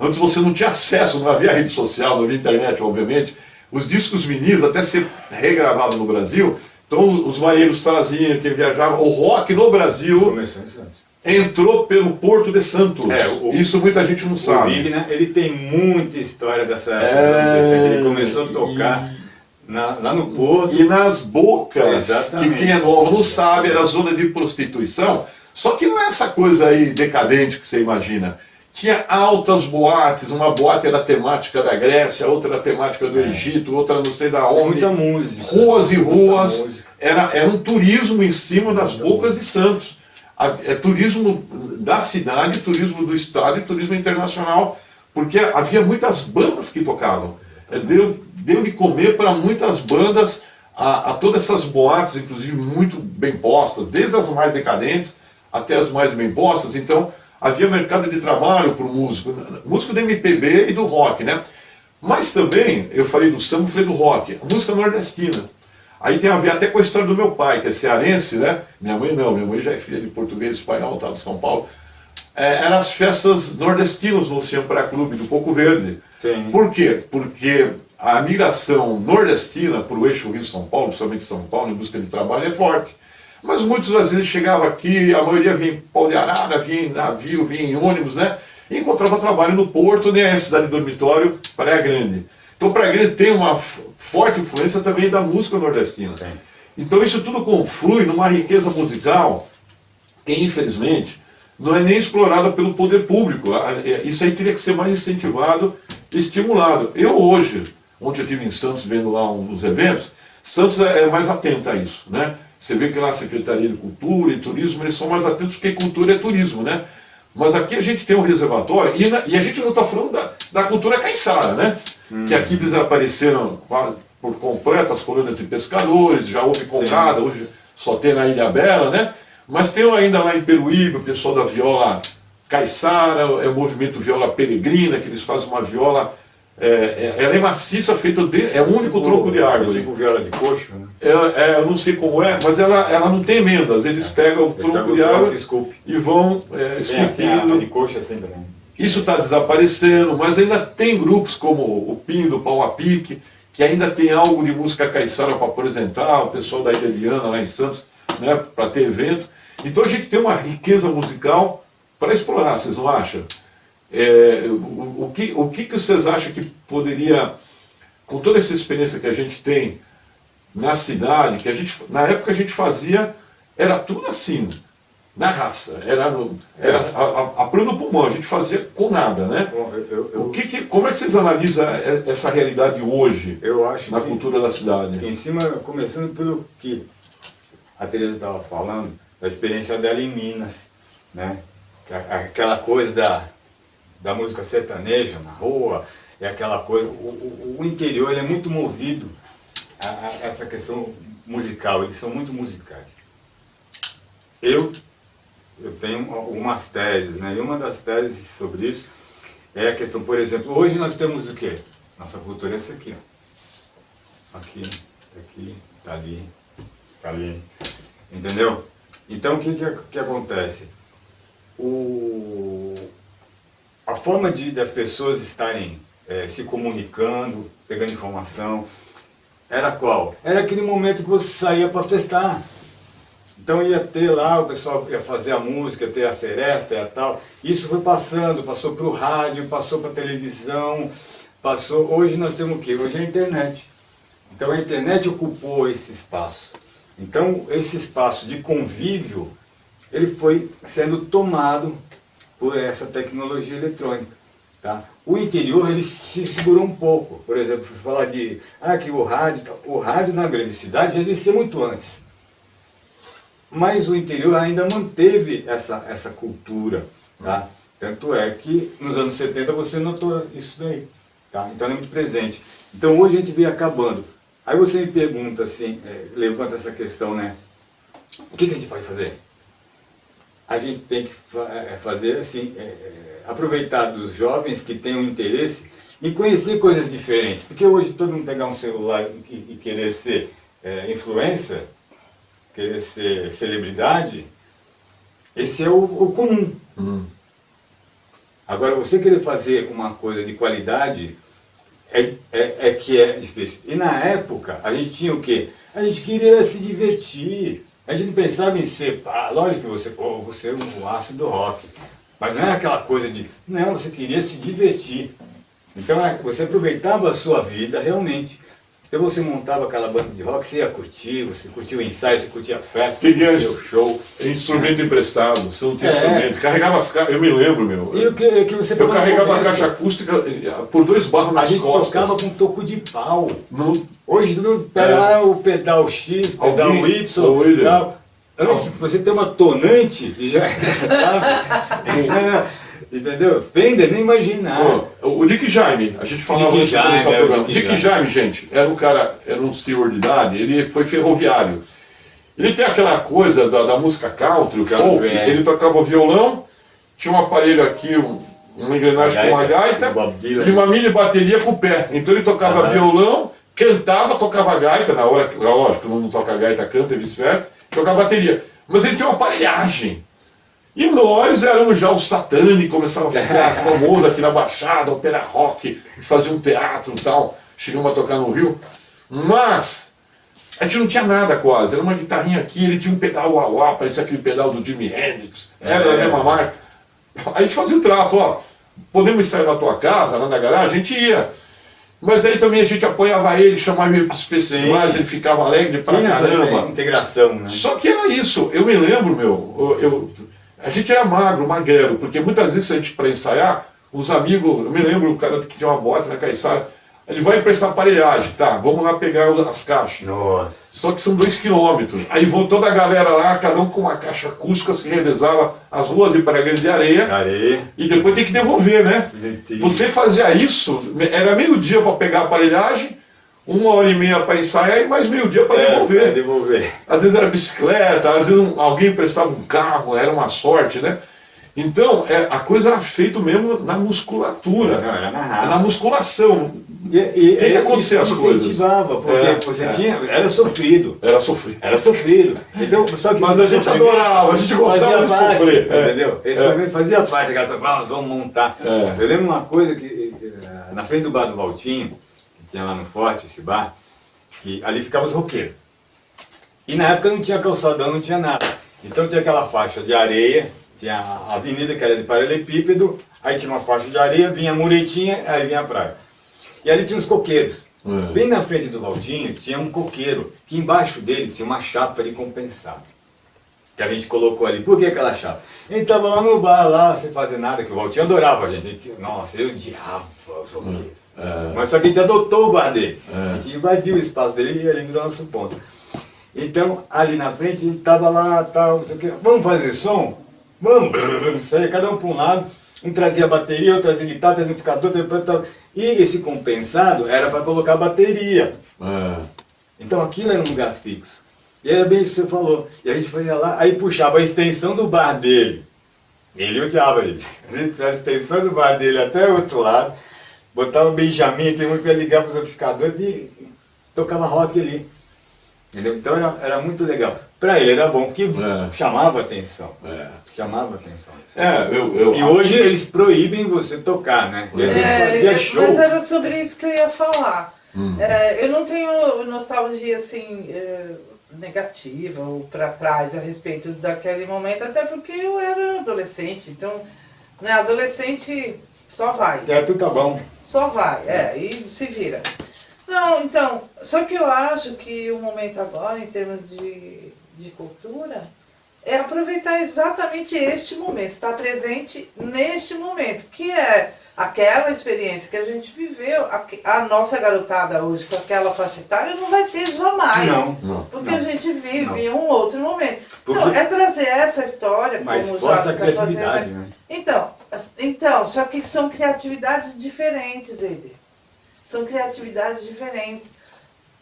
Speaker 2: Antes você não tinha acesso, não havia rede social, não havia internet, obviamente. Os discos vinis, até ser regravado no Brasil, então os marinheiros traziam, quem viajava, o rock no Brasil
Speaker 3: começou em Santos.
Speaker 2: Entrou pelo Porto de Santos. Isso muita gente não sabe.
Speaker 3: O Vigna, ele tem muita história dessa época. Ele começou a tocar lá no Porto.
Speaker 2: E nas bocas, que quem é novo não sabe, era zona de prostituição. Só que não é essa coisa aí decadente que você imagina. Tinha altas boates, uma boate era temática da Grécia, outra era temática do Egito, outra não sei da onde.
Speaker 3: Muita música.
Speaker 2: Ruas e ruas. Era um turismo em cima das bocas de Santos. Turismo da cidade, turismo do estado e turismo internacional, porque havia muitas bandas que tocavam. Deu de comer para muitas bandas, a todas essas boates, inclusive muito bem postas, desde as mais decadentes até as mais bem postas. Então, havia mercado de trabalho para o músico do MPB e do rock, né? Mas também, eu falei do samba, eu falei do rock, a música nordestina. Aí tem a ver até com a história do meu pai, que é cearense, né? Minha mãe não, minha mãe já é filha de português e espanhol, tá, de São Paulo. Eram as festas nordestinas no Oceano Praia Clube, do Coco Verde.
Speaker 3: Sim.
Speaker 2: Por quê? Porque a migração nordestina para o eixo Rio-São Paulo, principalmente São Paulo, em busca de trabalho, é forte. Mas muitos às vezes chegavam aqui, a maioria vinha em pau de arara, vinha em navio, vinha em ônibus, né? E encontrava trabalho no Porto, né? A cidade dormitório, Praia Grande. Então Praia Grande tem uma forte influência também da música nordestina.
Speaker 3: Tem.
Speaker 2: Então isso tudo conflui numa riqueza musical que, infelizmente, não é nem explorada pelo poder público. Isso aí teria que ser mais incentivado e estimulado. Eu hoje, ontem eu estive em Santos vendo lá uns eventos, Santos é mais atenta a isso, né? Você vê que lá a Secretaria de Cultura e Turismo, eles são mais atentos porque cultura é turismo, né? Mas aqui a gente tem um reservatório, e a gente não está falando da cultura caiçara, né? Que aqui desapareceram por completo as colônias de pescadores, já houve congada, hoje só tem na Ilha Bela, né? Mas tem ainda lá em Peruíbe o pessoal da viola caiçara, é o movimento viola peregrina, que eles fazem uma viola, ela é maciça, feita é um único tronco de árvore.
Speaker 3: Tipo viola de coxo, né?
Speaker 2: Eu não sei como é, mas ela não tem emendas, eles pegam o tronco de árvore e vão esculpindo.
Speaker 3: De coxo assim também.
Speaker 2: Isso está desaparecendo, mas ainda tem grupos como o Pinho do Pau a Pique, que ainda tem algo de música caiçara para apresentar, o pessoal da Ilha de Ana, lá em Santos, né, para ter evento. Então a gente tem uma riqueza musical para explorar, vocês não acham? O que vocês acham que poderia, com toda essa experiência que a gente tem na cidade, que na época a gente fazia, era tudo assim, na raça, era a pleno pulmão, a gente fazia com nada, né? Como é que vocês analisam essa realidade hoje,
Speaker 3: eu acho
Speaker 2: na
Speaker 3: que,
Speaker 2: cultura da cidade?
Speaker 3: em cima, começando pelo que a Tereza estava falando, da experiência dela em Minas, né? Aquela coisa da música sertaneja na rua, é aquela coisa, o interior ele é muito movido a essa questão musical, eles são muito musicais. Eu tenho algumas teses, né? E uma das teses sobre isso é a questão, por exemplo, hoje nós temos o quê? Nossa cultura é essa aqui, ó. Aqui, tá ali, entendeu? Então o que acontece? A forma das pessoas estarem se comunicando, pegando informação, era qual? Era aquele momento que você saía para festar. Então ia ter lá, o pessoal ia fazer a música, ia ter a seresta e tal. Isso foi passou para o rádio, passou para a televisão, hoje nós temos o quê? Hoje é a internet. Então a internet ocupou esse espaço. Então esse espaço de convívio, ele foi sendo tomado por essa tecnologia eletrônica. Tá? O interior ele se segurou um pouco. Por exemplo, falar que o rádio na grande cidade já existia muito antes. Mas o interior ainda manteve essa cultura. Tá? Tanto é que nos anos 70 você notou isso daí. Tá? Então é muito presente. Então hoje a gente vem acabando. Aí você me pergunta assim, levanta essa questão, né? O que a gente pode fazer? A gente tem que fazer assim, aproveitar dos jovens que têm um interesse em conhecer coisas diferentes. Porque hoje todo mundo pegar um celular e querer ser influencer, querer ser celebridade, esse é o comum. Agora, você querer fazer uma coisa de qualidade que é difícil. E na época, a gente tinha o quê? A gente queria se divertir. A gente não pensava em ser, lógico que você é um ácido do rock, mas não era aquela coisa de, não, você queria se divertir. Então você aproveitava a sua vida realmente. Então você montava aquela banda de rock, você ia curtir, você curtia o ensaio, você curtia a festa, você curtia o show.
Speaker 2: Instrumento emprestado, você não tinha instrumento. Carregava as caixas, eu me lembro, meu.
Speaker 3: E o que você
Speaker 2: eu carregava a caixa acústica por 2 barros nas costas.
Speaker 3: A gente tocava com toco de pau.
Speaker 2: No...
Speaker 3: Hoje tudo pega o pedal X, pedal Y, tal. Antes de você ter uma tonante, já entendeu? Fender, nem imaginar.
Speaker 2: O Dick Jaime, a gente falava
Speaker 3: Dick
Speaker 2: programa. Dick Jaime, gente, era um senhor de idade, ele foi ferroviário. Ele tem aquela coisa da música country, o folk, ele tocava violão, tinha um aparelho aqui, uma engrenagem com uma gaita, e uma mini bateria com o pé. Então ele tocava violão, cantava, tocava gaita, na hora, lógico, não toca gaita, canta e vice-versa, tocava bateria. Mas ele tinha uma aparelhagem. E nós éramos já o satânico, começava a ficar famoso aqui na Baixada, ópera rock, a gente fazia um teatro e tal, chegamos a tocar no Rio. Mas a gente não tinha nada quase, era uma guitarrinha aqui, ele tinha um pedal uau, parecia aquele pedal do Jimi Hendrix, era da mesma marca. Aí a gente fazia o trato, podemos sair na tua casa, lá na garagem, a gente ia. Mas aí também a gente apoiava ele, chamava ele para os festivais, ele ficava alegre pra caramba.
Speaker 3: Integração, né?
Speaker 2: Só que era isso, eu me lembro, a gente era magrelo, porque muitas vezes a gente, para ensaiar, os amigos, eu me lembro, o cara que tinha uma bota na Caiçara, ele vai emprestar aparelhagem, tá, vamos lá pegar as caixas.
Speaker 3: Nossa.
Speaker 2: Só que são 2 quilômetros. Aí vão toda a galera lá, cada um com uma caixa acústica, se revezava as ruas e pregando de areia. E depois tem que devolver, né? Você fazia isso, era meio-dia para pegar a aparelhagem, 1h30 para ensaiar e mais meio-dia para devolver. Às vezes era bicicleta, às vezes alguém emprestava um carro, era uma sorte, né? Então, a coisa era feita mesmo na musculatura.
Speaker 3: Não, era na raça.
Speaker 2: Na musculação. Tem que acontecer as coisas.
Speaker 3: Incentivava, porque você tinha... Era sofrido. Era sofrido. Então, só que
Speaker 2: mas a gente adorava, a gente gostava de sofrer.
Speaker 3: Entendeu? Isso fazia parte, aquela coisa, vamos montar. Eu lembro uma coisa que, na frente do bar do Valtinho, tinha lá no Forte, esse bar, que ali ficavam os roqueiros. E na época não tinha calçadão, não tinha nada. Então tinha aquela faixa de areia, tinha a avenida que era de paralelepípedo, aí tinha uma faixa de areia, vinha a muretinha, aí vinha a praia. E ali tinha os coqueiros. Bem na frente do Valtinho tinha um coqueiro, que embaixo dele tinha uma chapa de compensado. Que a gente colocou ali. Por que aquela chapa? Ele estava lá no bar, lá, sem fazer nada, que o Valtinho adorava a gente. Nossa, ele odiava os roqueiros. Mas só que a gente adotou o bar dele. A gente invadiu o espaço dele e ele virou nosso ponto. Então, ali na frente, ele estava lá, tal, não sei o quê. Vamos fazer som? Vamos! Saia cada um para um lado. Um trazia bateria, outro trazia guitarra, trazia amplificador, e esse compensado era para colocar bateria. Então aquilo era um lugar fixo. E era bem isso que você falou. E a gente foi lá, aí puxava a extensão do bar dele. Ele odiava, gente. A gente puxava a extensão do bar dele até o outro lado, botava o Benjamin, tem muito que ligar para os amplificadores e tocava rock ali. Entendeu? Então era muito legal. Para ele era bom, porque chamava atenção. Chamava atenção. E hoje eles proíbem você tocar, né? Fazia show.
Speaker 4: Mas era sobre isso que eu ia falar. Eu não tenho nostalgia assim negativa ou para trás a respeito daquele momento, até porque eu era adolescente. Então, né, adolescente só vai.
Speaker 3: Tudo tá bom.
Speaker 4: Só vai, e se vira. Não, então, só que eu acho que o momento agora, em termos de cultura, é aproveitar exatamente este momento, estar presente neste momento, que é aquela experiência que a gente viveu, a nossa garotada hoje com aquela faixa etária não vai ter jamais.
Speaker 3: Não,
Speaker 4: porque a gente vive um outro momento. Então, é trazer essa história,
Speaker 3: mas
Speaker 4: como o
Speaker 3: força
Speaker 4: Jorge
Speaker 3: a
Speaker 4: está
Speaker 3: criatividade,
Speaker 4: fazendo.
Speaker 3: né?
Speaker 4: Então, só que são criatividades diferentes, Eider. São criatividades diferentes.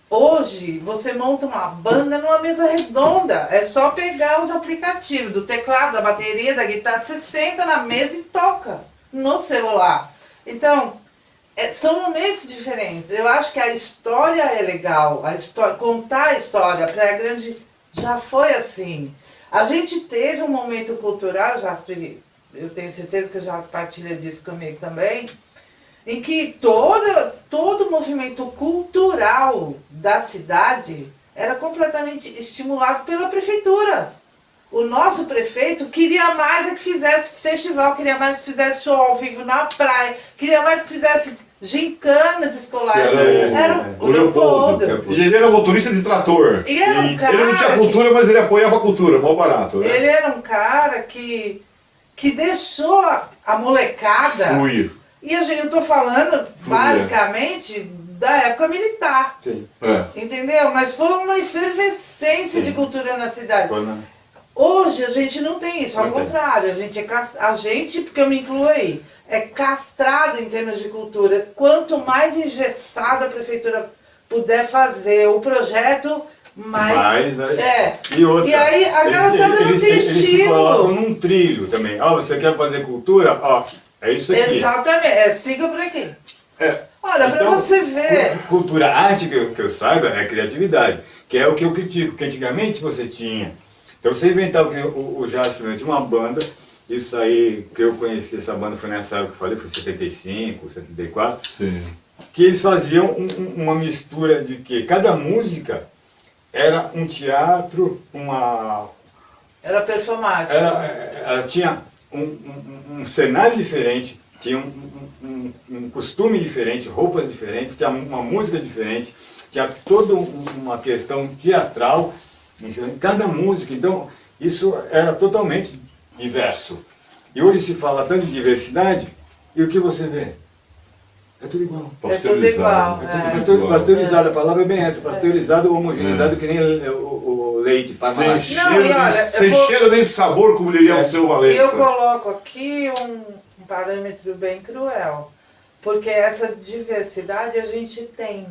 Speaker 4: Hoje, você monta uma banda numa mesa redonda. É só pegar os aplicativos do teclado, da bateria, da guitarra. Você senta na mesa e toca no celular. Então, são momentos diferentes. Eu acho que a história é legal. Contar a história, a Praia Grande já foi assim. A gente teve um momento cultural, eu tenho certeza que o Jasper partilha disso comigo também, em que todo o movimento cultural da cidade era completamente estimulado pela prefeitura. O nosso prefeito queria mais que fizesse festival, queria mais que fizesse show ao vivo na praia, queria mais que fizesse gincanas escolares. Era o Leopoldo.
Speaker 2: E ele era motorista de trator.
Speaker 4: E era um cara
Speaker 2: ele não tinha cultura, mas ele apoiava a cultura, mal barato. Né?
Speaker 4: Ele era um cara que deixou a molecada...
Speaker 2: Fluir.
Speaker 4: E eu estou falando, basicamente, da época militar.
Speaker 3: Sim.
Speaker 4: Entendeu? Mas foi uma efervescência de cultura na cidade. Hoje a gente não tem isso, ao contrário, a gente, porque eu me incluo aí, é castrado em termos de cultura. Quanto mais engessada a prefeitura puder fazer o projeto, mais
Speaker 3: E outra,
Speaker 4: e aí a garotada não tem
Speaker 3: eles se
Speaker 4: estilo.
Speaker 3: colocam num trilho também. Você quer fazer cultura? É isso aqui.
Speaker 4: Exatamente, siga por aqui. Olha, para
Speaker 3: Então,
Speaker 4: você ver.
Speaker 3: Cultura, arte, que eu saiba, é criatividade. Que é o que eu critico, que antigamente você tinha. Então você inventava, o Jasper tinha uma banda, isso aí, que eu conheci essa banda foi nessa época que eu falei, foi 75, 74.
Speaker 2: Sim.
Speaker 3: Que eles faziam uma mistura de que cada música era um teatro,
Speaker 4: Era performático.
Speaker 3: ela tinha um cenário diferente, tinha um costume diferente, roupas diferentes, tinha uma música diferente, tinha toda uma questão teatral em cada música. Então, isso era totalmente diverso. E hoje se fala tanto de diversidade, e o que você vê? É tudo igual.
Speaker 4: É tudo igual.
Speaker 3: Pasteurizado, a palavra é bem essa, pasteurizado ou homogeneizado, que nem o leite
Speaker 2: Sem
Speaker 3: cheiro,
Speaker 2: cheiro nem sabor, como diria o seu Valença.
Speaker 4: Eu coloco aqui um parâmetro bem cruel, porque essa diversidade a gente tem,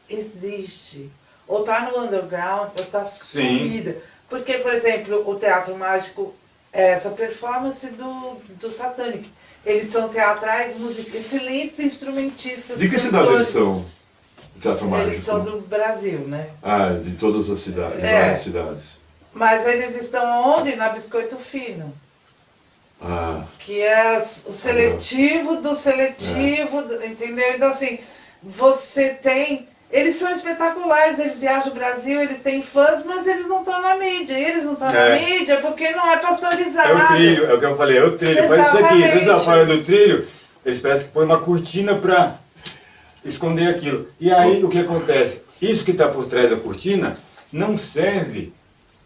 Speaker 4: existe. Ou está no underground, ou está sumida. Porque, por exemplo, o Teatro Mágico é essa performance do Satanic. Eles são teatrais, excelentes instrumentistas.
Speaker 2: De que cidade eles são? O Teatro Mágico?
Speaker 4: Eles são do Brasil, né?
Speaker 2: De todas as cidades, várias cidades.
Speaker 4: Mas eles estão onde? Na Biscoito Fino. Que é o seletivo do seletivo, entendeu? Então, assim, você tem... Eles são espetaculares, eles viajam o Brasil, eles têm fãs, mas eles não estão na mídia. E eles não estão na mídia porque não é pastorizado.
Speaker 3: É o trilho, é o que eu falei, é o trilho. Faz isso aqui, se você fora do trilho, eles parecem que põem uma cortina para esconder aquilo. E aí o que acontece? Isso que está por trás da cortina não serve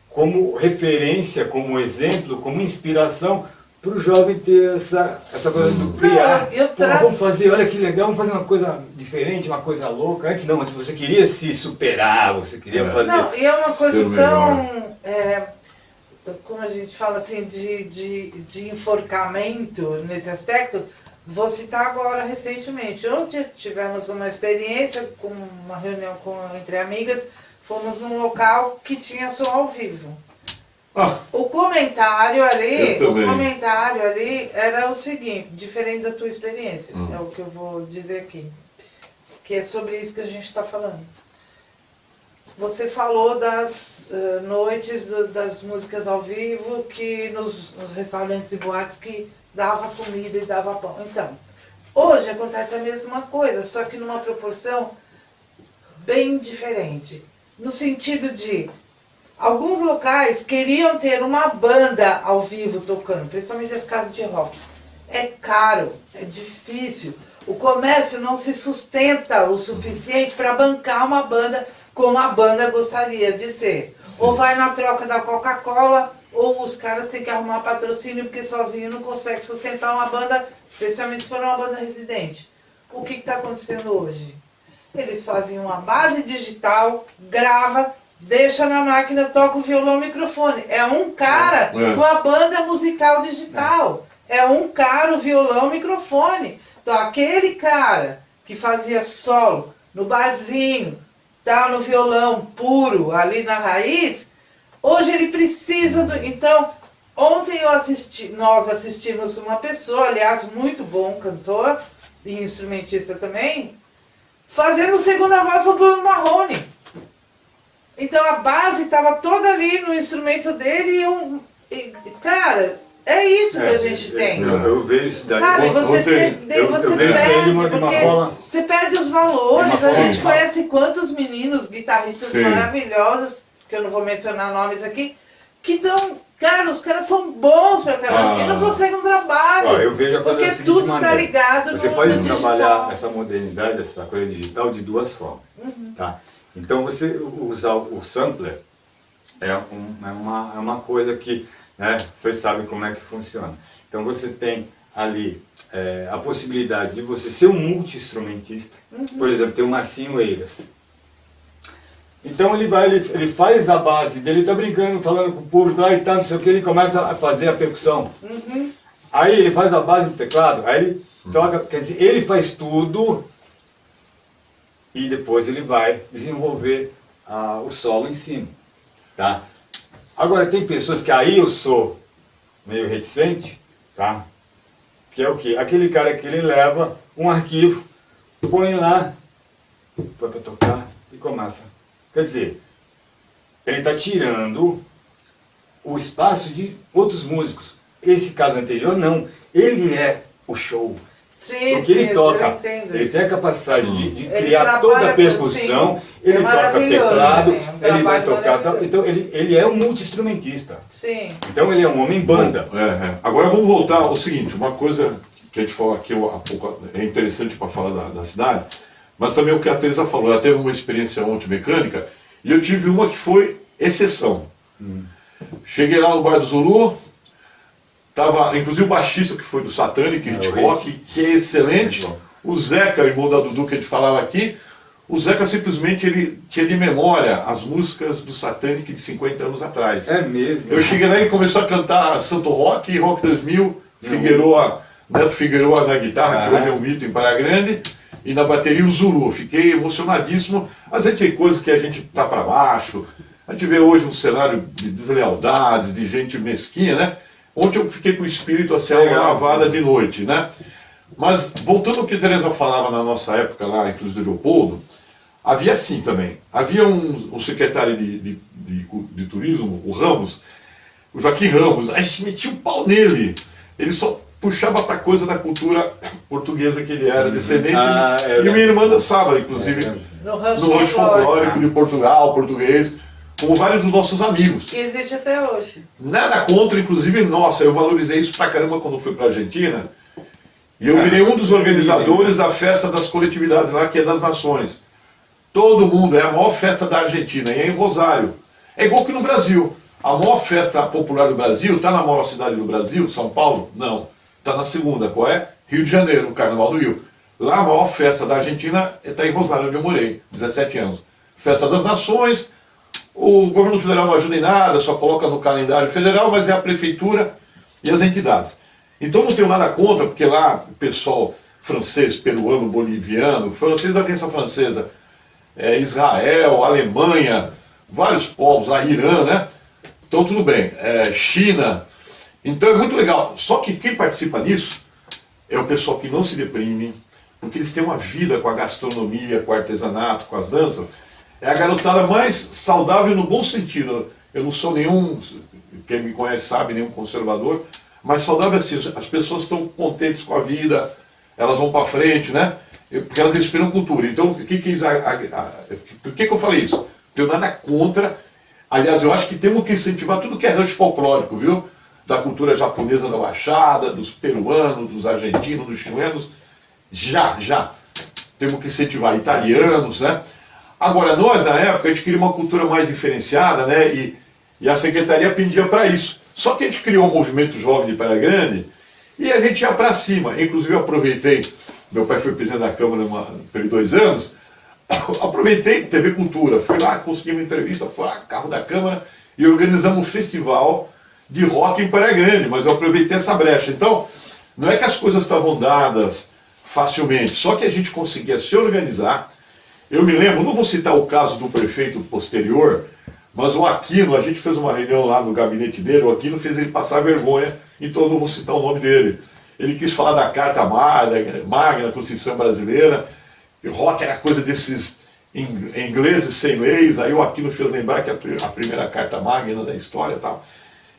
Speaker 3: como referência, como exemplo, como inspiração para o jovem ter essa coisa do criar. Vamos fazer, olha que legal, vamos fazer uma coisa diferente, uma coisa louca. Antes você queria se superar, você queria fazer...
Speaker 4: Não, e é uma coisa tão... como a gente fala assim, de enforcamento nesse aspecto. Vou citar agora recentemente. Ontem tivemos uma experiência, com uma reunião entre amigas, fomos num local que tinha som ao vivo. O comentário ali era o seguinte, diferente da tua experiência, é o que eu vou dizer aqui, que é sobre isso que a gente está falando. Você falou das noites das músicas ao vivo, que nos restaurantes e boates que dava comida e dava pão. Então, hoje acontece a mesma coisa, só que numa proporção bem diferente. No sentido de, alguns locais queriam ter uma banda ao vivo tocando, principalmente as casas de rock. É caro, é difícil. O comércio não se sustenta o suficiente para bancar uma banda como a banda gostaria de ser. Ou vai na troca da Coca-Cola, ou os caras têm que arrumar patrocínio porque sozinho não consegue sustentar uma banda, especialmente se for uma banda residente. O que está acontecendo hoje? Eles fazem uma base digital, grava, deixa na máquina, toca o violão e o microfone. É um cara com a banda musical digital. É um cara, o violão e o microfone. Então aquele cara que fazia solo no barzinho, tá no violão puro, ali na raiz, hoje ele precisa do... Então, ontem nós assistimos uma pessoa, aliás, muito bom cantor e instrumentista também, fazendo segunda voz pro Bruno Marrone. Então a base estava toda ali no instrumento dele cara, é isso que a gente tem.
Speaker 3: Eu vejo isso daí.
Speaker 4: Sabe, você perde os valores. A gente conhece quantos meninos guitarristas maravilhosos, que eu não vou mencionar nomes aqui, que estão... Cara, os caras são bons para aquela e não conseguem um trabalho.
Speaker 3: Eu vejo a coisa
Speaker 4: porque tudo está ligado no
Speaker 3: Você pode
Speaker 4: digital.
Speaker 3: trabalhar essa modernidade, essa coisa digital, de duas formas. Tá? Então você usar o sampler é uma coisa que, né, vocês sabem como é que funciona. Então você tem ali a possibilidade de você ser um multi-instrumentista. Por exemplo, tem o Marcinho Eiras. Então ele faz a base dele, ele tá brincando, falando com o público lá e tal, não sei o que, ele começa a fazer a percussão. Aí ele faz a base do teclado, aí ele toca, quer dizer, ele faz tudo e depois ele vai desenvolver o solo em cima, tá? Agora tem pessoas que aí eu sou meio reticente, tá? Que é o quê? Aquele cara que ele leva um arquivo, põe lá, põe para tocar e começa. Quer dizer, ele está tirando o espaço de outros músicos. Esse caso anterior, não. Ele é o show.
Speaker 4: Sim,
Speaker 3: porque ele toca, ele tem a capacidade de criar toda a percussão, ele toca teclado, ele vai tocar... Então ele é um multi-instrumentista.
Speaker 4: Sim.
Speaker 3: Então ele é um homem banda.
Speaker 2: Agora vamos voltar ao seguinte, uma coisa que a gente falou aqui há pouco, é interessante para falar da cidade, mas também o que a Teresa falou, ela teve uma experiência ontem mecânica, e eu tive uma que foi exceção. Cheguei lá no Bar do Zulu, tava, inclusive o baixista que foi do Satanic, Hit Rock, que é excelente, o Zeca, irmão da Dudu que a gente falava aqui, o Zeca simplesmente ele tinha de memória as músicas do Satanic de 50 anos atrás.
Speaker 3: É mesmo?
Speaker 2: Eu cheguei lá e ele começou a cantar Santo Rock, Rock 2000, Figueroa, Neto Figueroa na guitarra, que hoje é um mito em Praia Grande, e na bateria o Zulu. Fiquei emocionadíssimo, mas a gente tem coisas que a gente tá para baixo, a gente vê hoje um cenário de deslealdades, de gente mesquinha, né? Ontem eu fiquei com o espírito assim, lavada de noite, né? Mas, voltando ao que a Teresa falava na nossa época lá, inclusive do Leopoldo, havia assim também. Havia um secretário de turismo, o Ramos, o Joaquim Ramos, a gente metia o pau nele. Ele só puxava para coisa da cultura portuguesa que ele era descendente.
Speaker 3: É,
Speaker 2: e minha irmã dançava, inclusive,
Speaker 4: No rancho
Speaker 2: no rancho folclórico de Portugal, português, como vários dos nossos amigos.
Speaker 4: Que existe até hoje.
Speaker 2: Nada contra, inclusive, nossa, eu valorizei isso pra caramba quando fui pra Argentina. E eu virei um dos organizadores da festa das coletividades lá, que é das nações. Todo mundo, é a maior festa da Argentina, e é em Rosário. É igual que no Brasil. A maior festa popular do Brasil, está na maior cidade do Brasil, São Paulo? Não. Está na segunda, qual é? Rio de Janeiro, o Carnaval do Rio. Lá a maior festa da Argentina está em Rosário, onde eu morei, 17 anos. Festa das Nações, o governo federal não ajuda em nada, só coloca no calendário federal, mas é a prefeitura e as entidades. Então não tenho nada contra, porque lá o pessoal francês, peruano, boliviano, francês da Aliança Francesa, Israel, Alemanha, vários povos lá, Irã, né? Então tudo bem, China. Então é muito legal. Só que quem participa disso é o pessoal que não se deprime, porque eles têm uma vida com a gastronomia, com o artesanato, com as danças. É a garotada mais saudável no bom sentido. Eu não sou nenhum, quem me conhece sabe, nenhum conservador, mas saudável assim, as pessoas estão contentes com a vida, elas vão para frente, né? Porque elas respiram cultura. Então, por que eu falei isso? Não tenho nada contra. Aliás, eu acho que temos que incentivar tudo que é rancho folclórico, viu? Da cultura japonesa da Baixada, dos peruanos, dos argentinos, dos chilenos. Já. Temos que incentivar italianos, né? Agora, nós, na época, a gente queria uma cultura mais diferenciada, né? E a secretaria pendia para isso. Só que a gente criou um movimento jovem de Praia Grande e a gente ia para cima. Inclusive, eu aproveitei, meu pai foi presidente da Câmara por 2 anos, aproveitei TV Cultura, fui lá, consegui uma entrevista, fui lá, carro da Câmara, e organizamos um festival de rock em Praia Grande, mas eu aproveitei essa brecha. Então, não é que as coisas estavam dadas facilmente, só que a gente conseguia se organizar. Eu me lembro, não vou citar o caso do prefeito posterior, mas o Aquino, a gente fez uma reunião lá no gabinete dele, o Aquino fez ele passar vergonha, então eu não vou citar o nome dele. Ele quis falar da Carta Magna, Constituição Brasileira, e rock era coisa desses ingleses sem leis, aí o Aquino fez lembrar que a primeira Carta Magna da história e tal.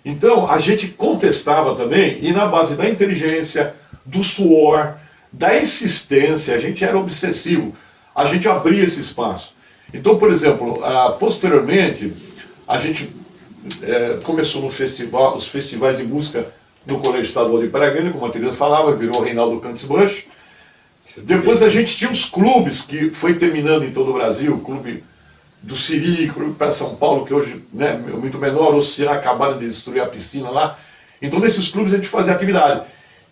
Speaker 2: Então, a gente contestava também, e na base da inteligência, do suor, da insistência, a gente era obsessivo, a gente abria esse espaço. Então, por exemplo, posteriormente, a gente começou no festival, os festivais de música no Colégio Estadual de Praia Grande, como a Teresa falava, virou Reinaldo Cantes Bush. Depois a gente tinha os clubes, que foi terminando em todo o Brasil, o clube do Siri, clube para São Paulo, que hoje é muito menor, os já acabaram de destruir a piscina lá. Então nesses clubes a gente fazia atividade.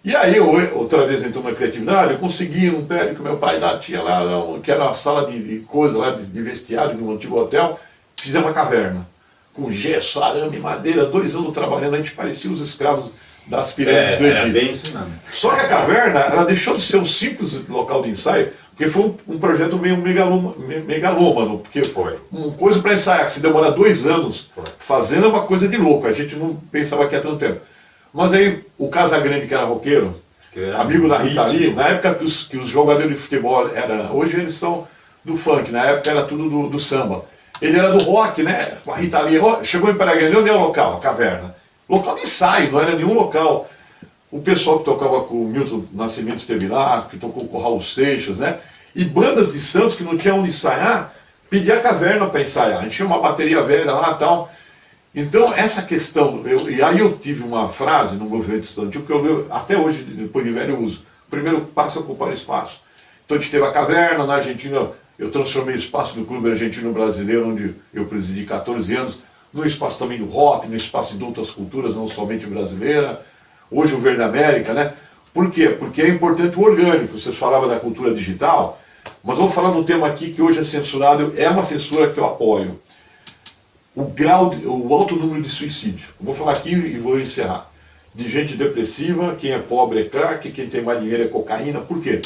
Speaker 2: E aí, outra vez entrando na criatividade, eu consegui um prédio que meu pai tinha lá, que era uma sala de coisa lá, de vestiário, de um antigo hotel, fizemos uma caverna, com gesso, arame, madeira, 2 anos trabalhando, a gente parecia os escravos das pirâmides do Egito.
Speaker 3: Bem isso mesmo.
Speaker 2: Só que a caverna, ela deixou de ser um simples local de ensaio, porque foi um projeto meio megalômano, porque
Speaker 3: Foi.
Speaker 2: uma coisa para ensaiar, que se demora 2 anos fazendo, é uma coisa de louco, a gente não pensava que ia tanto tempo. Mas aí, o Casagrande, que era roqueiro, amigo da Rita Lee, na época que os jogadores de futebol hoje eles são do funk, na época era tudo do samba. Ele era do rock, né, com a Rita Lee, chegou em Praia Grande, onde é o local? A caverna. Local de ensaio, não era nenhum local. O pessoal que tocava com o Milton Nascimento esteve lá, que tocou com o Raul Seixas, né? E bandas de Santos que não tinham onde ensaiar, pedia a caverna para ensaiar. A gente tinha uma bateria velha lá e tal. Então, essa questão, e aí eu tive uma frase no movimento estudantil que eu leio, até hoje, depois de velho, eu uso. O primeiro passo é ocupar espaço. Então, a gente teve a caverna na Argentina, eu transformei o espaço do Clube Argentino Brasileiro, onde eu presidi 14 anos, no espaço também do rock, no espaço de outras culturas, não somente brasileira. Hoje o Verde América, né? Por quê? Porque é importante o orgânico. Vocês falavam da cultura digital, mas vou falar de um tema aqui que hoje é censurado, é uma censura que eu apoio. O alto número de suicídio. Eu vou falar aqui e vou encerrar. De gente depressiva, quem é pobre é crack, quem tem mais dinheiro é cocaína. Por quê?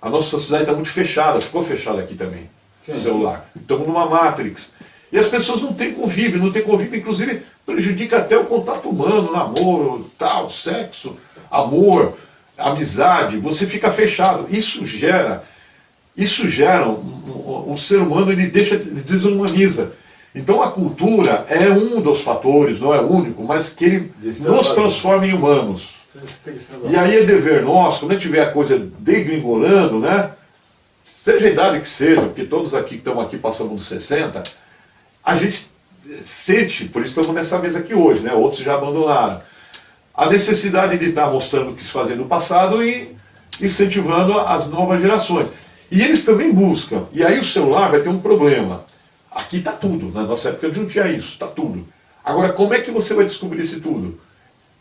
Speaker 2: A nossa sociedade está muito fechada, ficou fechada aqui também. Sim. Celular. Estamos numa Matrix. E as pessoas não têm convívio, inclusive prejudica até o contato humano, namoro, tal, sexo, amor, amizade, você fica fechado. Isso gera um ser humano, ele desumaniza. Então a cultura é um dos fatores, não é o único, mas que ele nos transforma em humanos.
Speaker 3: Você tem que saber.
Speaker 2: E aí é dever nosso, quando a gente vê a coisa degringolando, né? Seja a idade que seja, porque todos aqui que estão aqui passando dos 60, a gente sente, por isso estamos nessa mesa aqui hoje, né? Outros já abandonaram, a necessidade de estar mostrando o que se fazia no passado e incentivando as novas gerações. E eles também buscam. E aí o celular vai ter um problema. Aqui está tudo. Na nossa época não tinha isso, está tudo. Agora, como é que você vai descobrir isso tudo?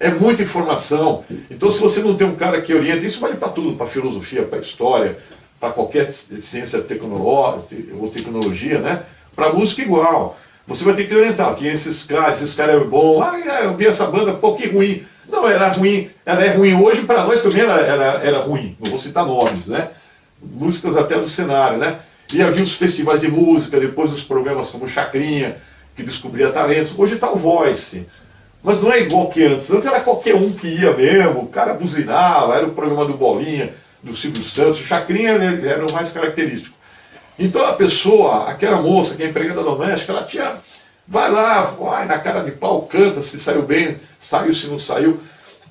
Speaker 2: É muita informação. Então, se você não tem um cara que orienta, isso vale para tudo, para filosofia, para história, para qualquer ciência ou tecnologia, né? Para música igual. Você vai ter que orientar. Tinha esses caras é bom. Eu vi essa banda, pô, que ruim. Não, era ruim. Ela é ruim hoje, para nós também era ruim. Não vou citar nomes, né? Músicas até do cenário, né? E havia os festivais de música, depois os programas como Chacrinha, que descobria talentos. Hoje está o Voice. Mas não é igual que antes. Antes era qualquer um que ia mesmo, o cara buzinava, era o programa do Bolinha, do Silvio Santos. O Chacrinha era o mais característico. Então a pessoa, aquela moça que é empregada doméstica, ela tinha... Vai lá, vai na cara de pau, canta, se saiu bem, saiu, se não saiu.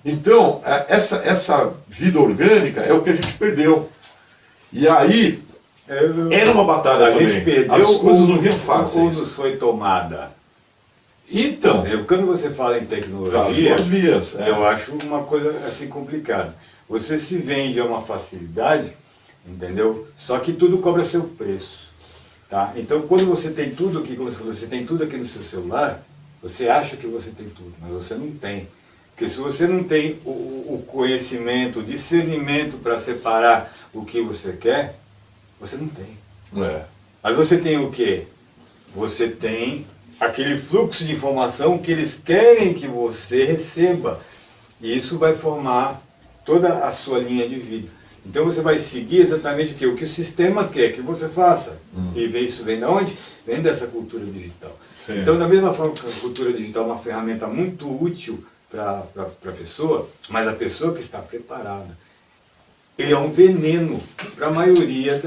Speaker 2: Então, essa vida orgânica é o que a gente perdeu. E aí, era uma batalha também.
Speaker 3: A gente perdeu,
Speaker 2: as coisas não vinham fáceis.
Speaker 3: ou nos foi tomada.
Speaker 2: Então,
Speaker 3: Quando você fala em tecnologia,
Speaker 2: as duas vias,
Speaker 3: eu acho uma coisa assim complicada. Você se vende a uma facilidade, entendeu? Só que tudo cobra seu preço. Tá? Então, quando você tem tudo aqui, como você falou, você tem tudo aqui no seu celular, você acha que você tem tudo, mas você não tem. Porque se você não tem o conhecimento, o discernimento para separar o que você quer, você não tem. Mas você tem o quê? Você tem aquele fluxo de informação que eles querem que você receba. E isso vai formar toda a sua linha de vida. Então você vai seguir exatamente o que o sistema quer que você faça. E isso vem de onde? Vem dessa cultura digital.
Speaker 2: Sim.
Speaker 3: Então, da mesma forma que a cultura digital é uma ferramenta muito útil para a pessoa, mas a pessoa que está preparada, ele é um veneno para a maioria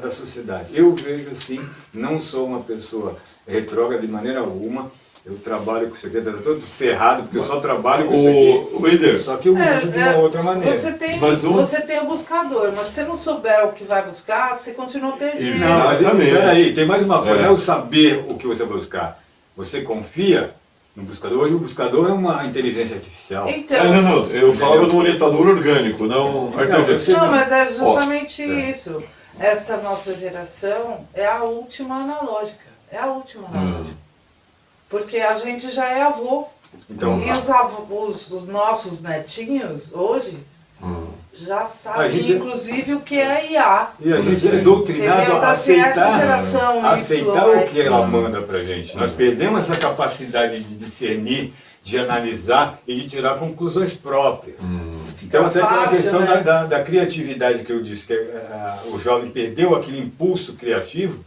Speaker 3: da sociedade. Eu vejo assim, não sou uma pessoa retrógrada de maneira alguma. Eu trabalho com isso aqui, está todo ferrado, porque eu só trabalho com isso aqui.
Speaker 2: O Eder,
Speaker 3: Só que eu uso de uma outra maneira.
Speaker 4: Você tem,
Speaker 2: Mas
Speaker 4: você tem o buscador, mas se você não souber o que vai buscar, você continua perdido.
Speaker 3: Não, mas
Speaker 2: Exatamente.
Speaker 3: peraí, tem mais uma coisa,
Speaker 2: É.
Speaker 3: não é o saber o que você vai buscar. Você confia no buscador. Hoje o buscador é uma inteligência artificial.
Speaker 4: Então,
Speaker 2: não, eu falava
Speaker 3: Entendeu?
Speaker 2: do orientador orgânico, não artificial.
Speaker 3: eu sei.
Speaker 4: não, mas é justamente
Speaker 2: é.
Speaker 4: isso. Essa nossa geração é a última analógica. É a última analógica. Porque a gente já é avô.
Speaker 3: Então,
Speaker 4: E os nossos netinhos, hoje, já sabem,
Speaker 3: A gente-
Speaker 4: inclusive, o que é IA.
Speaker 3: e a gente é doutrinado
Speaker 4: Entendeu?
Speaker 3: a
Speaker 4: Tá assim, essa
Speaker 3: aceitar,
Speaker 4: geração
Speaker 3: aceitar
Speaker 4: Y,
Speaker 3: o que ela manda pra gente. Nós perdemos essa capacidade de discernir, de analisar e de tirar conclusões próprias. Então, até aquela
Speaker 4: fácil,
Speaker 3: questão
Speaker 4: né?
Speaker 3: da criatividade que eu disse, que o jovem perdeu aquele impulso criativo,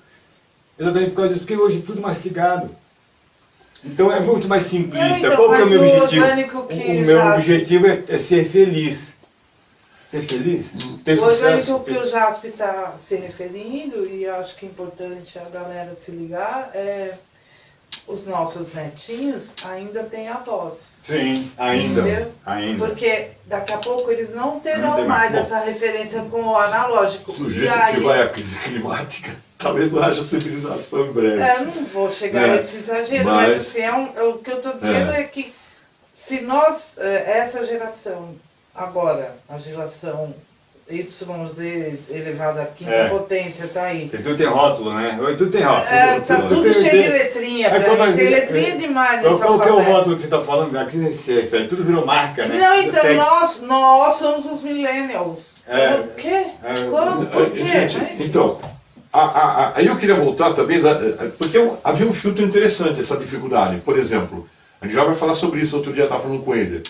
Speaker 3: exatamente por causa disso, porque hoje é tudo mastigado. Então é muito mais simplista.
Speaker 4: então,
Speaker 3: Qual que é o
Speaker 4: mas
Speaker 3: meu
Speaker 4: o
Speaker 3: objetivo?
Speaker 4: orgânico que
Speaker 3: O meu
Speaker 4: já-
Speaker 3: objetivo é ser feliz. Ser feliz? Ter
Speaker 4: O orgânico
Speaker 3: sucesso.
Speaker 4: que o Jasper está se referindo, e acho que é importante a galera se ligar, é os nossos netinhos ainda têm a voz.
Speaker 3: Sim, ainda.
Speaker 4: Entendeu?
Speaker 3: Ainda.
Speaker 4: Porque daqui a pouco eles não terão
Speaker 3: Não tem mais.
Speaker 4: mais
Speaker 3: Bom,
Speaker 4: essa referência com o analógico.
Speaker 2: Do
Speaker 4: E
Speaker 2: jeito
Speaker 4: aí,
Speaker 2: que vai a crise climática, talvez não haja civilização em breve.
Speaker 4: não vou chegar
Speaker 2: É,
Speaker 4: nesse exagero, mas,
Speaker 2: mas-
Speaker 4: assim, o que eu estou dizendo é que se nós, essa geração, agora, a geração YZ elevada à quinta
Speaker 3: É.
Speaker 4: potência, tá aí.
Speaker 3: Porque tudo tem rótulo, né? Oi, tudo tem rótulo.
Speaker 4: Tá tudo cheio de letrinha pra mim. Tem letrinha demais nessa
Speaker 3: Qual que é o
Speaker 4: favela.
Speaker 3: rótulo que você está falando? A que você se refere? Tudo virou marca, né?
Speaker 4: Não, então,
Speaker 3: Tem-
Speaker 4: nós somos os millennials. O quê? Quando? Por quê?
Speaker 2: Gente,
Speaker 4: Mas, enfim.
Speaker 2: então, aí eu queria voltar também, porque havia um filtro interessante, essa dificuldade. Por exemplo, a gente já vai falar sobre isso, outro dia eu estava falando com o Eder.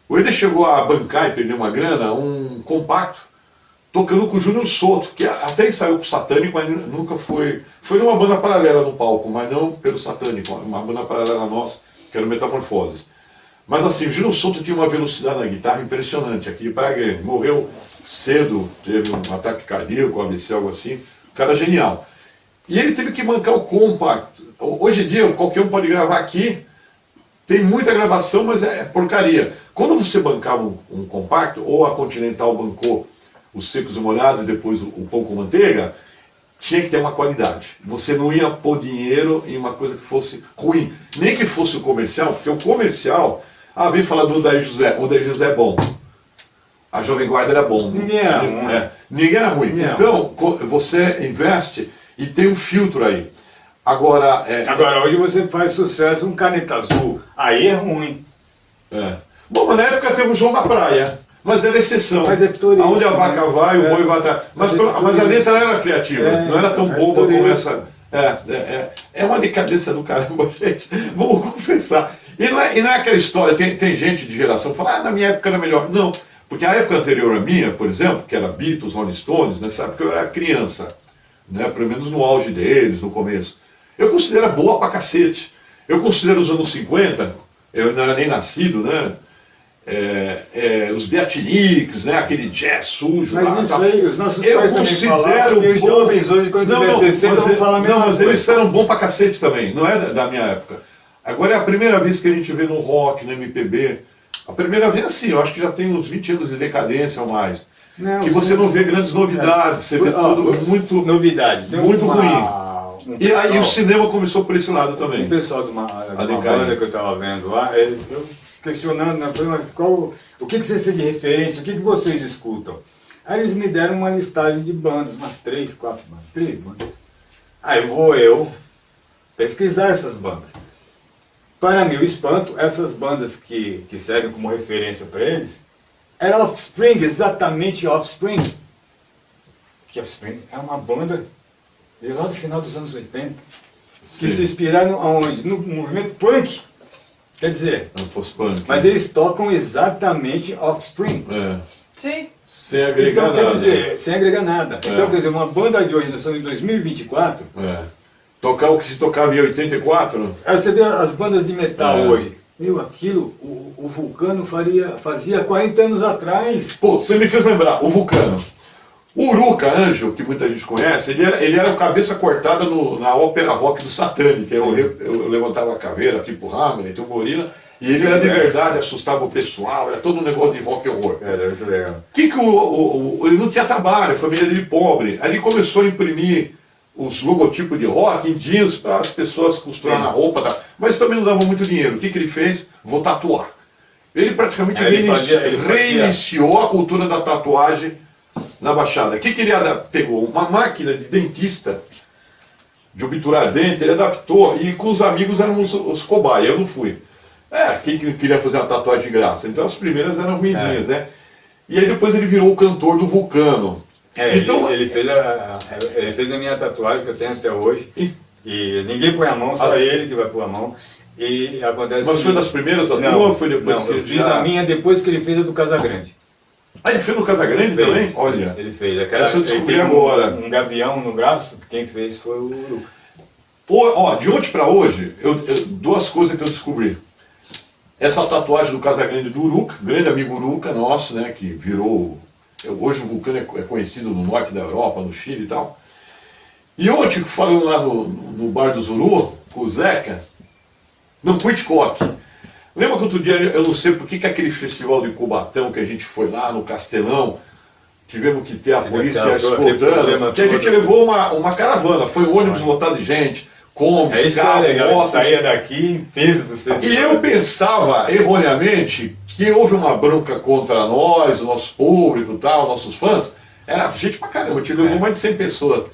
Speaker 2: O Eder chegou a bancar e perder uma grana, um compacto, tocando com o Júnior Souto, que até ensaiou com o Satânico, mas nunca foi... Foi numa banda paralela no palco, mas não pelo Satânico, uma banda paralela nossa, que era o Metamorfoses. Mas assim, o Júnior Souto tinha uma velocidade na guitarra impressionante, aqui de Praia Grande. Morreu cedo, teve um ataque cardíaco, AVC, algo assim. O cara genial. E ele teve que bancar o compacto. Hoje em dia, qualquer um pode gravar aqui, Tem muita gravação, mas é porcaria. Quando você bancava um compacto, ou a Continental bancou os secos e molhados e depois o pão com manteiga, tinha que ter uma qualidade. Você não ia pôr dinheiro em uma coisa que fosse ruim. Nem que fosse o comercial, porque o comercial... vem falar do Odair José. O Odair José é bom. A Jovem Guarda era bom.
Speaker 3: Ninguém era ruim.
Speaker 2: Ninguém era ruim.
Speaker 3: Ninguém era
Speaker 2: Então, você investe e tem um filtro aí. Agora...
Speaker 3: Agora, hoje você faz sucesso um Caneta Azul. Aí é ruim.
Speaker 2: Bom, mas na época teve o João da Praia. Mas era exceção.
Speaker 3: Mas é pitoresco,
Speaker 2: aonde a vaca vai, o boi vai atrás. Mas a letra era criativa. Não era tão boba como essa... É uma decadência do caramba, gente. Vamos confessar. E não é aquela história, tem gente de geração que fala, na minha época era melhor. Não, porque a época anterior à minha, por exemplo, que era Beatles, Rolling Stones, nessa época eu era criança, né, pelo menos no auge deles, no começo. Eu considero boa pra cacete. Eu considero os anos 50, eu não era nem nascido, né? Os Beatniks, né? Aquele jazz sujo.
Speaker 3: Mas
Speaker 2: lá,
Speaker 3: isso aí, os nossos
Speaker 2: eu
Speaker 3: pais também falaram, e os jovens hoje, quando tiver 60, vão falar a mesma
Speaker 2: mas
Speaker 3: coisa.
Speaker 2: eles eram bons pra cacete também, não é da minha época. Agora é a primeira vez que a gente vê no rock, no MPB. A primeira vez assim, eu acho que já tem uns 20 anos de decadência ou mais.
Speaker 3: Não,
Speaker 2: que você não vê grandes novidades, você vê tudo muito,
Speaker 3: novidade,
Speaker 2: muito ruim. E aí o cinema começou por esse lado também.
Speaker 3: O pessoal de uma banda que eu estava vendo lá, eu questionando, né, o que vocês têm de referência, o que vocês escutam? Aí eles me deram uma listagem de bandas, umas 3, 4 bandas, 3 bandas. Aí vou eu pesquisar essas bandas. Para meu espanto, essas bandas que servem como referência para eles, era Offspring, exatamente Offspring. Que Offspring é uma banda de lá do final dos anos 80, que se inspiraram aonde? No movimento punk. Quer dizer,
Speaker 2: post-punk.
Speaker 3: mas eles tocam exatamente Offspring.
Speaker 4: Sim.
Speaker 2: Sem agregar
Speaker 3: então,
Speaker 2: nada.
Speaker 3: quer dizer, sem agregar nada. Então, quer dizer, uma banda de hoje, nós estamos em 2024.
Speaker 2: Tocar o que se tocava em 84?
Speaker 3: Aí você vê as bandas de metal hoje. Meu, aquilo, o Vulcano fazia 40 anos atrás.
Speaker 2: Pô, você me fez lembrar, o Vulcano. O Uruca Anjo, que muita gente conhece, ele era o cabeça cortada na ópera rock do Satani, que eu levantava a caveira, tipo Hammer, então Gorila, e ele era de verdade, assustava o pessoal, era todo um negócio de rock e horror.
Speaker 3: Era muito legal.
Speaker 2: Ele não tinha trabalho, a família dele pobre, aí ele começou a imprimir os logotipos de rock em jeans para as pessoas costurar na roupa, tá? Mas também não dava muito dinheiro. O que ele fez? Vou tatuar. Ele praticamente reiniciou a cultura da tatuagem na Baixada. O que ele pegou? Uma máquina de dentista, de obturar dente, ele adaptou, e com os amigos eram os cobaias, eu não fui. Quem queria fazer uma tatuagem de graça? Então as primeiras eram ruinzinhas, né? E aí depois ele virou o cantor do Vulcano.
Speaker 3: Então, ele fez a minha tatuagem que eu tenho até hoje. E ninguém põe a mão, só ele que vai pôr a mão. E acontece.
Speaker 2: Mas foi das primeiras a tua ou foi depois que ele
Speaker 3: fiz a minha depois que ele fez a do Casagrande.
Speaker 2: Ele fez no Casagrande também? Olha.
Speaker 3: Ele fez.
Speaker 2: Essa eu descobri
Speaker 3: ele tem
Speaker 2: agora.
Speaker 3: Um gavião no braço, quem fez foi o Uruca.
Speaker 2: De ontem para hoje, duas coisas que eu descobri. Essa tatuagem do Casagrande do Uruca, grande amigo Uruca nosso, né, que virou... Hoje o Vulcano é conhecido no norte da Europa, no Chile e tal. E ontem, falando lá no Bar do Zuru, com o Zeca, no Pitcock. Lembra que outro dia, eu não sei por que aquele festival de Cubatão que a gente foi lá no Castelão, tivemos que ter a polícia escoltando, que a gente levou uma caravana, foi um ônibus lotado de gente, combis, carro, motos.
Speaker 3: Saía daqui em peso do seu.
Speaker 2: E eu pensava, erroneamente, que houve uma bronca contra nós, o nosso público, tal, nossos fãs. Era gente pra caramba, a gente levou mais de 100 pessoas.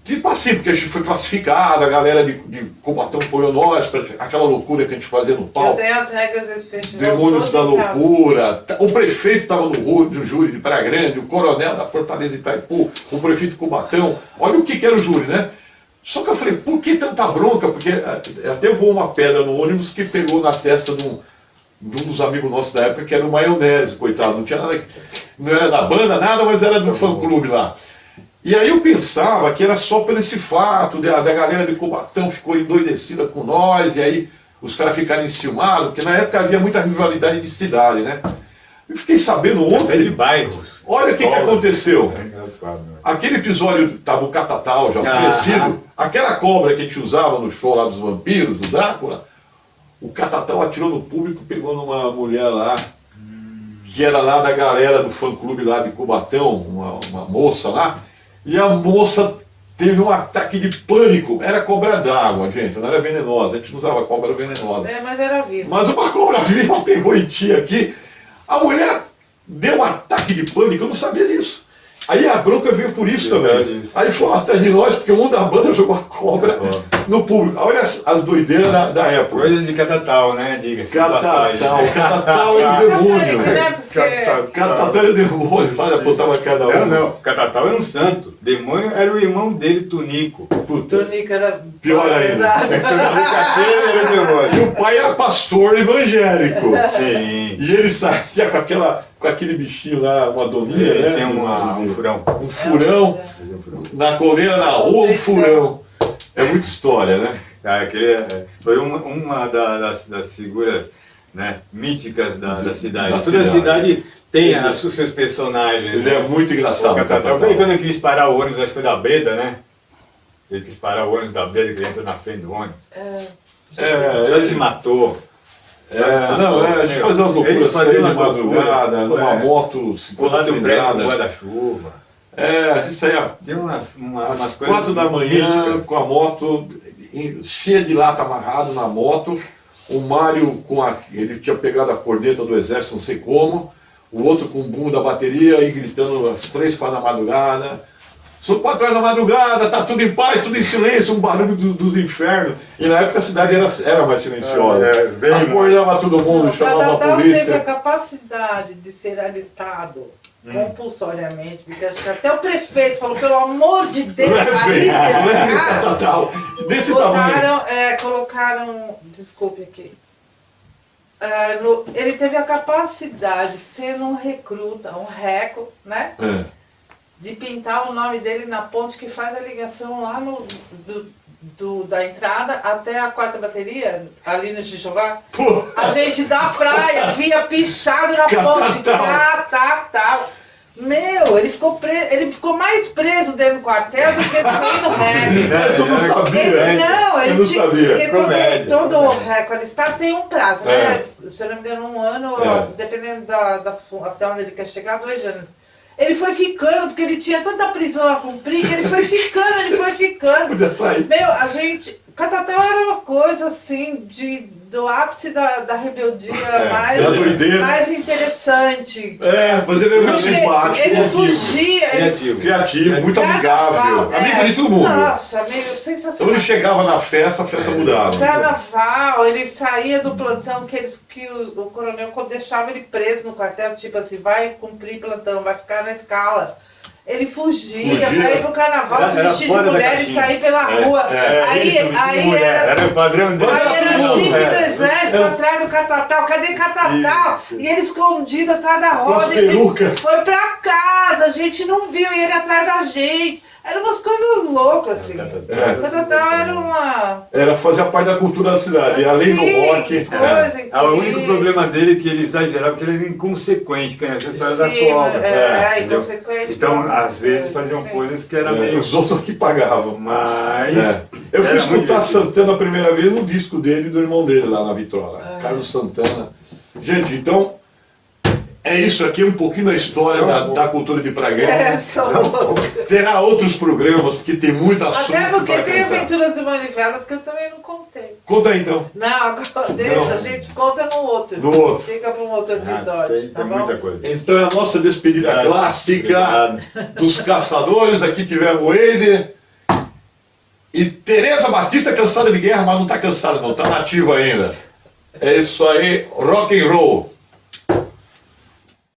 Speaker 2: Tipo assim, porque a gente foi classificado, a galera de Cubatão apoiou nós, aquela loucura que a gente fazia no palco.
Speaker 4: Eu tenho as regras desse festival.
Speaker 2: Demônios da loucura. O prefeito estava no júri de Praia Grande, o coronel da Fortaleza Itaipu, o prefeito de Cubatão. Olha o que era o júri, né? Só que eu falei, por que tanta bronca? Porque até voou uma pedra no ônibus que pegou na testa de um dos amigos nossos da época, que era o Maionese, coitado. Não tinha nada, não era da banda, nada, mas era do fã-clube lá. E aí eu pensava que era só por esse fato da galera de Cubatão ficou endoidecida com nós, e aí os caras ficaram enciumados, porque na época havia muita rivalidade de cidade, né? Eu fiquei sabendo ontem...
Speaker 3: de bairros.
Speaker 2: Olha o que aconteceu.
Speaker 3: É engraçado, né?
Speaker 2: Aquele episódio, tava o Catatal já falecido, aquela cobra que a gente usava no show lá dos vampiros, do Drácula, o Catatal atirou no público, pegou numa mulher lá, que era lá da galera do fã-clube lá de Cubatão, uma moça lá, e a moça teve um ataque de pânico. Era cobra d'água, gente, não era venenosa, a gente não usava cobra venenosa.
Speaker 4: Mas era vivo.
Speaker 2: Mas uma cobra viva pegou em ti aqui, a mulher deu um ataque de pânico, eu não sabia disso. Aí a bronca veio por isso também. Aí foi atrás de nós, porque um da banda jogou a cobra no público. Olha as doideiras da época.
Speaker 3: Coisas de Catatal, né? Diga-se.
Speaker 2: Catatal é o demônio. Catatal é o demônio. Fala, apontava cada um.
Speaker 3: Não. Catatal era um santo. Demônio era o irmão dele, Tunico.
Speaker 4: Tunico era
Speaker 2: pior ainda.
Speaker 3: Tunico era o demônio.
Speaker 2: E o pai era pastor evangélico.
Speaker 3: Sim.
Speaker 2: E ele saía com aquele bichinho lá, uma doninha, né?
Speaker 3: Tinha um furão.
Speaker 2: Um furão. Na coleira, na rua, um furão. É muita história, né?
Speaker 3: Foi uma das figuras, né, míticas da cidade.
Speaker 2: Toda
Speaker 3: a cidade tem os seus personagens.
Speaker 2: Ele é muito engraçado.
Speaker 3: Quando ele quis parar o ônibus, acho que foi da Breda, né? Ele quis parar o ônibus da Breda, que ele entrou na frente do ônibus. Já se matou.
Speaker 2: A gente fazia umas loucuras, sair de madrugada, numa moto,
Speaker 3: pular do prédio com guarda-chuva.
Speaker 2: A gente saía
Speaker 3: Tem umas
Speaker 2: às
Speaker 3: coisas
Speaker 2: 4 da manhã
Speaker 3: míticas.
Speaker 2: com a moto, cheia de lata amarrado na moto. O Mário, ele tinha pegado a corneta do exército, não sei como. O outro com o boom da bateria e gritando às 3, 4 da madrugada. São 4 horas da madrugada, tá tudo em paz, tudo em silêncio, um barulho dos infernos. E na época a cidade era mais silenciosa. Acordava todo mundo, chamava a
Speaker 4: Catatal
Speaker 2: polícia.
Speaker 4: teve a capacidade de ser alistado compulsoriamente, porque acho que até o prefeito falou, pelo amor de Deus, alista esse cara.
Speaker 2: Catatal, desse tamanho.
Speaker 4: Colocaram, desculpe aqui, ele teve a capacidade, sendo um recruta, um reco, né? De pintar o nome dele na ponte que faz a ligação lá da entrada até a 4ª bateria, ali no Xixová. A gente da praia via pichado na ponte. Catatal. Meu, ele ficou mais preso dentro do quartel do que sendo reco.
Speaker 2: Eu não sabia.
Speaker 4: Ele
Speaker 2: não sabia.
Speaker 4: Porque todo reco alistado tem um prazo, né? Se eu não me engano, 1 ano, dependendo até onde ele quer chegar, 2 anos. Ele foi ficando, porque ele tinha tanta prisão a cumprir, que ele foi ficando.
Speaker 2: Podia sair.
Speaker 4: Meu, Catatal era uma coisa assim, do ápice da rebeldia mais interessante.
Speaker 2: Mas ele era muito simpático.
Speaker 4: Ele fugia.
Speaker 2: Criativo, muito amigável. Amigo de todo mundo.
Speaker 4: Nossa, amigo, sensacional.
Speaker 2: Então ele chegava na festa, a festa mudava.
Speaker 4: Carnaval, ele saía do plantão que o coronel deixava ele preso no quartel, tipo assim, vai cumprir plantão, vai ficar na escala. Ele fugia pra ir pro carnaval, se vestir de mulher e sair pela rua. Aí
Speaker 3: era o padrão dele.
Speaker 4: Aí era o jipe do exército atrás do Catatal. Cadê Catatal? E ele escondido atrás da roda. Foi pra casa, a gente não viu, e ele atrás da gente. Eram umas coisas loucas, assim. Catatal era uma...
Speaker 2: Fazia parte da cultura da cidade, além do rock.
Speaker 3: O único problema dele é que ele exagerava, porque ele era inconsequente, que essa história da cobra.
Speaker 4: Inconsequente.
Speaker 3: Então, às vezes, faziam coisas que eram meio...
Speaker 2: Os outros que pagavam.
Speaker 3: Mas...
Speaker 2: Eu fui escutar Santana a primeira vez no disco dele e do irmão dele lá na Vitória. Carlos Santana. Gente, então... É isso aqui, um pouquinho da história da cultura de Pragueira. Terá outros programas, porque tem muito assunto.
Speaker 4: Até porque tem Aventuras de Manivelas que eu também não contei.
Speaker 2: Conta aí então.
Speaker 4: Não, deixa, a gente conta no outro. Fica para um outro episódio.
Speaker 3: Tem muita coisa.
Speaker 2: Então é a nossa despedida clássica dos caçadores. Aqui tivemos o Eider e Tereza Batista, cansada de guerra, mas não está cansada não, está nativa ainda. É isso aí, rock and roll.